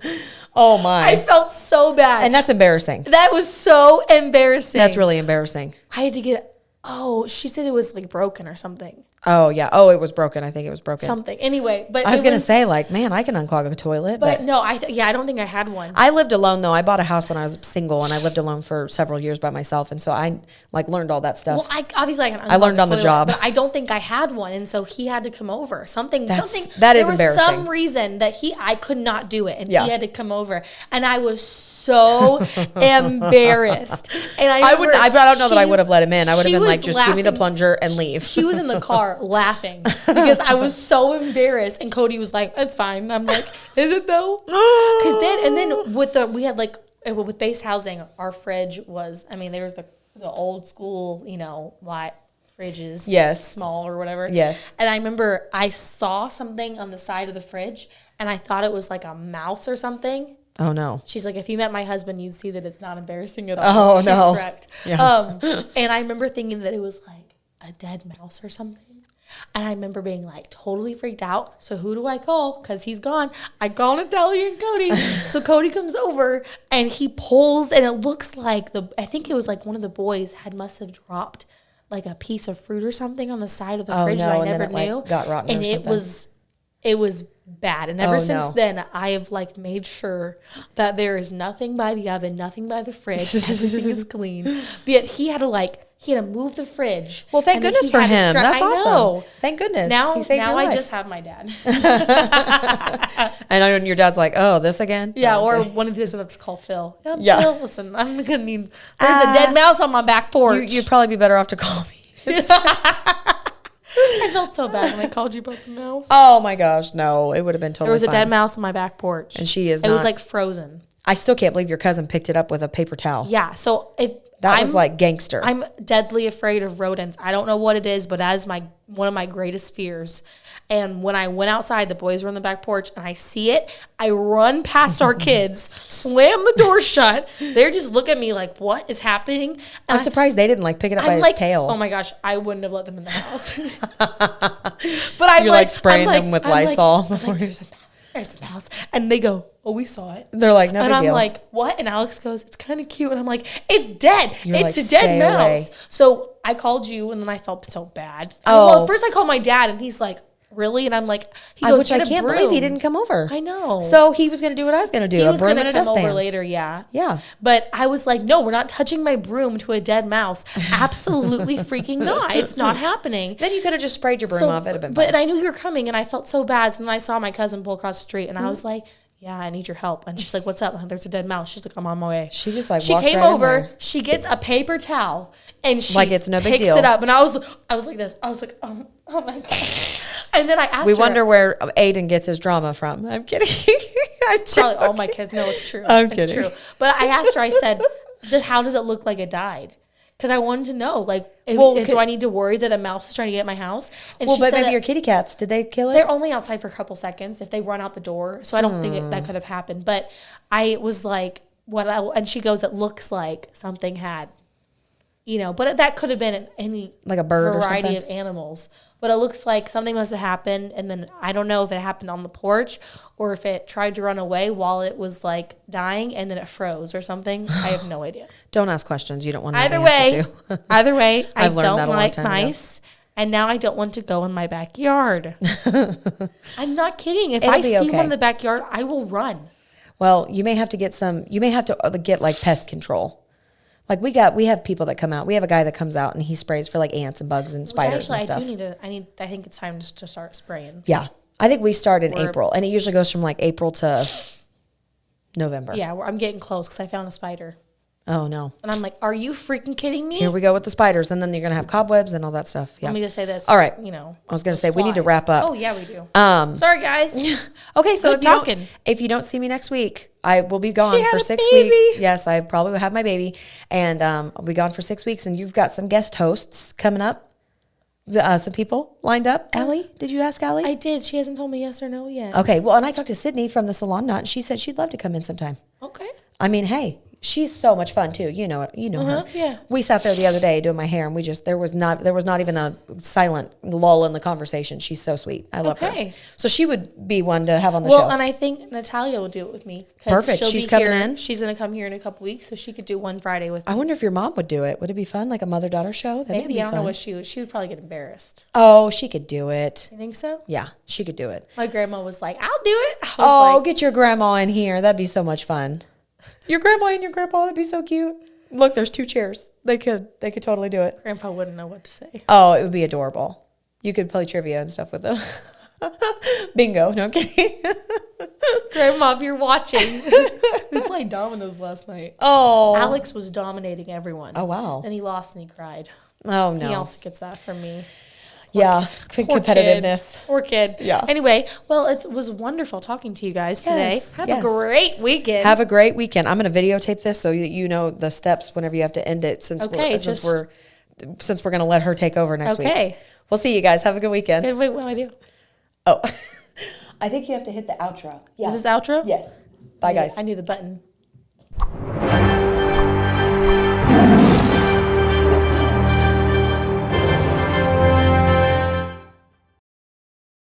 Oh my. I felt so bad. And that's embarrassing. that was so embarrassing. That's really embarrassing. I had to get. Oh, she said it was like broken or something. Oh yeah. Oh, it was broken. I think it was broken. Something. Anyway, but I was it gonna say, like, man, I can unclog a toilet, But no, I don't think I had one. I lived alone though. I bought a house when I was single, and I lived alone for several years by myself, and so I like learned all that stuff. Well, I can. I learned unclog on the toilet, job. but I don't think I had one, and so he had to come over. That is There was embarrassing. some reason that I could not do it, and Yeah. he had to come over, and I was so embarrassed. And I would. I don't know that I she- would have let him in. I would have she been like, was just give me the laughing. plunger and leave. She was in the car laughing because I was so embarrassed, and Cody was like, "It's fine." And I'm like, "Is it though?" Because then we had like with base housing, our fridge was. I mean, there was the old school, white fridges, Yes. small or whatever. Yes. And I remember I saw something on the side of the fridge, and I thought it was like a mouse or something. Oh no. She's like, if you met my husband, you'd see that it's not embarrassing at all. Oh, She's no. correct. Yeah. And I remember thinking that it was like a dead mouse or something. And I remember being like totally freaked out. So who do I call? Because he's gone. I call Natalia and Cody. So Cody comes over and he pulls, and it looks like I think it was like one of the boys must have dropped like a piece of fruit or something on the side of the Oh, fridge no, that I and then never it, like, knew. got rotten and or it something. was It was bad. And ever Oh, since no. then, I have like made sure that there is nothing by the oven, nothing by the fridge. Everything is clean. But yet he had to move the fridge. Well, thank and then goodness he for had to him. That's I awesome. know. Thank goodness. Now, he saved your I life. just have my dad. And I know your dad's like, oh, this again? Yeah, Oh, or okay. one of these would have to call Phil. Yeah. Phil, listen, I'm gonna need. There's a dead mouse on my back porch. You'd probably be better off to call me. I felt so bad when I called you about the mouse. Oh my gosh, no, it would have been totally There was a fine. dead mouse on my back porch, And she is It was not- like frozen. I still can't believe your cousin picked it up with a paper towel. Yeah, so if That was like gangster. I'm deadly afraid of rodents. I don't know what it is, but that is one of my greatest fears. And when I went outside, the boys were on the back porch, and I see it. I run past our kids, slam the door shut. They're just looking at me like, "What is happening?" And I'm surprised they didn't like pick it up by I'm its tail. oh my gosh, I wouldn't have let them in the house. But I'm You're like spraying I'm them with I'm Lysol. I'm like, there's a mouse, and they go, "Oh, we saw it." They're like, no And big I'm deal. like, what? And Alex goes, it's kind of cute. And I'm like, it's dead. You're It's like, a dead "Stay mouse. away." So I called you, and then I felt so bad. Oh. Well, at first I called my dad, and he's like, really? And I'm like, he goes, which I "Get a can't believe he broom." didn't come over. I know. So he was going to do what I was going to do. he a was broom going and to a come over dustpan. later, yeah. Yeah. But I was like, no, we're not touching my broom to a dead mouse. Absolutely freaking not. It's not happening. Then you could have just sprayed your broom off. It'd have been But fine. I knew you were coming, and I felt so bad. So then I saw my cousin pull across the street, and I was like, yeah, I need your help. And she's like, what's up? I'm like, there's a dead mouse. She's like, I'm on my way. She just like She walked came right in over. there. She gets a paper towel, and she Like it's no big picks deal. it up. And I was like this. I was like, oh my god. And then I asked We her. wonder where Aiden gets his drama from. I'm kidding. I'm Probably all joking. my kids. No, it's true. I'm it's kidding. true. But I asked her. I said, how does it look like it died? Because I wanted to know, like, do I need to worry that a mouse is trying to get my house? And Well, she but said maybe your kitty cats, did they kill it? they're only outside for a couple seconds if they run out the door. So I don't think that could have happened. But I was like, and she goes, it looks like something had, but that could have been any Like a bird or variety something? of animals. But it looks like something must have happened. And then I don't know if it happened on the porch or if it tried to run away while it was like dying and then it froze or something. I have no idea. Don't ask questions you don't want to know Either the way, answer to. either way, I I've learned that don't a long like time ago. mice. And now I don't want to go in my backyard. I'm not kidding. If It'll I be see okay. one in the backyard, I will run. Well, you may have to get like pest control. Like we have people that come out. We have a guy that comes out and he sprays for like ants and bugs and spiders and stuff. I think it's time to start spraying. Yeah. I think we start in We're- April, and it usually goes from like April to November. Yeah, I'm getting close because I found a spider. Oh no. And I'm like, are you freaking kidding me? Here we go with the spiders, and then you're gonna have cobwebs and all that stuff. Yeah. Let me just say this. All right. I was gonna say, we need to wrap up. Oh, yeah, we do. Um, Sorry, guys. Okay, so Good if you don't see me next week, I will be gone She had for a 6 baby. weeks. Yes, I probably will have my baby, and I'll be gone for 6 weeks. And you've got some guest hosts coming up, some people lined up. Allie, did you ask Allie? I did. She hasn't told me yes or no yet. Okay, well, and I talked to Sydney from the Salon Knot, and she said she'd love to come in sometime. Okay. I mean, hey, she's so much fun too. You know her. yeah. We sat there the other day doing my hair, and there was not even a silent lull in the conversation. She's so sweet. I love her. Okay. So she would be one to have on the Well, show. and I think Natalia will do it with me. 'cause Perfect. she'll She's be coming here. in? She's going to come here in a couple weeks, so she could do one Friday with me. I wonder if your mom would do it. Would it be fun, like a mother-daughter show? That Maybe. I don't know what she would probably get embarrassed. Oh, she could do it. You think so? Yeah, she could do it. My grandma was like, I'll do it. I was Oh, like, get your grandma in here. That'd be so much fun. Your grandma and your grandpa, that'd be so cute. Look, there's 2 chairs. They could totally do it. Grandpa wouldn't know what to say. Oh, it would be adorable. You could play trivia and stuff with them. Bingo. No, I'm kidding. Grandma, if you're watching. We played dominoes last night. Oh. Alex was dominating everyone. Oh, wow. Then he lost and he cried. Oh, He no. also gets that from me. Yeah. Poor Competitiveness. Kid. Poor kid. Yeah. Anyway, well, it was wonderful talking to you guys today. Yes, Have yes. a great weekend. Have a great weekend. I'm going to videotape this so that you know the steps whenever you have to end it since Okay, we're going to let her take over next week. Okay. We'll see you guys. Have a good weekend. Wait, what do I do? Oh. I think you have to hit the outro. Yeah. Is this outro? Yes. Bye, guys. I knew the button.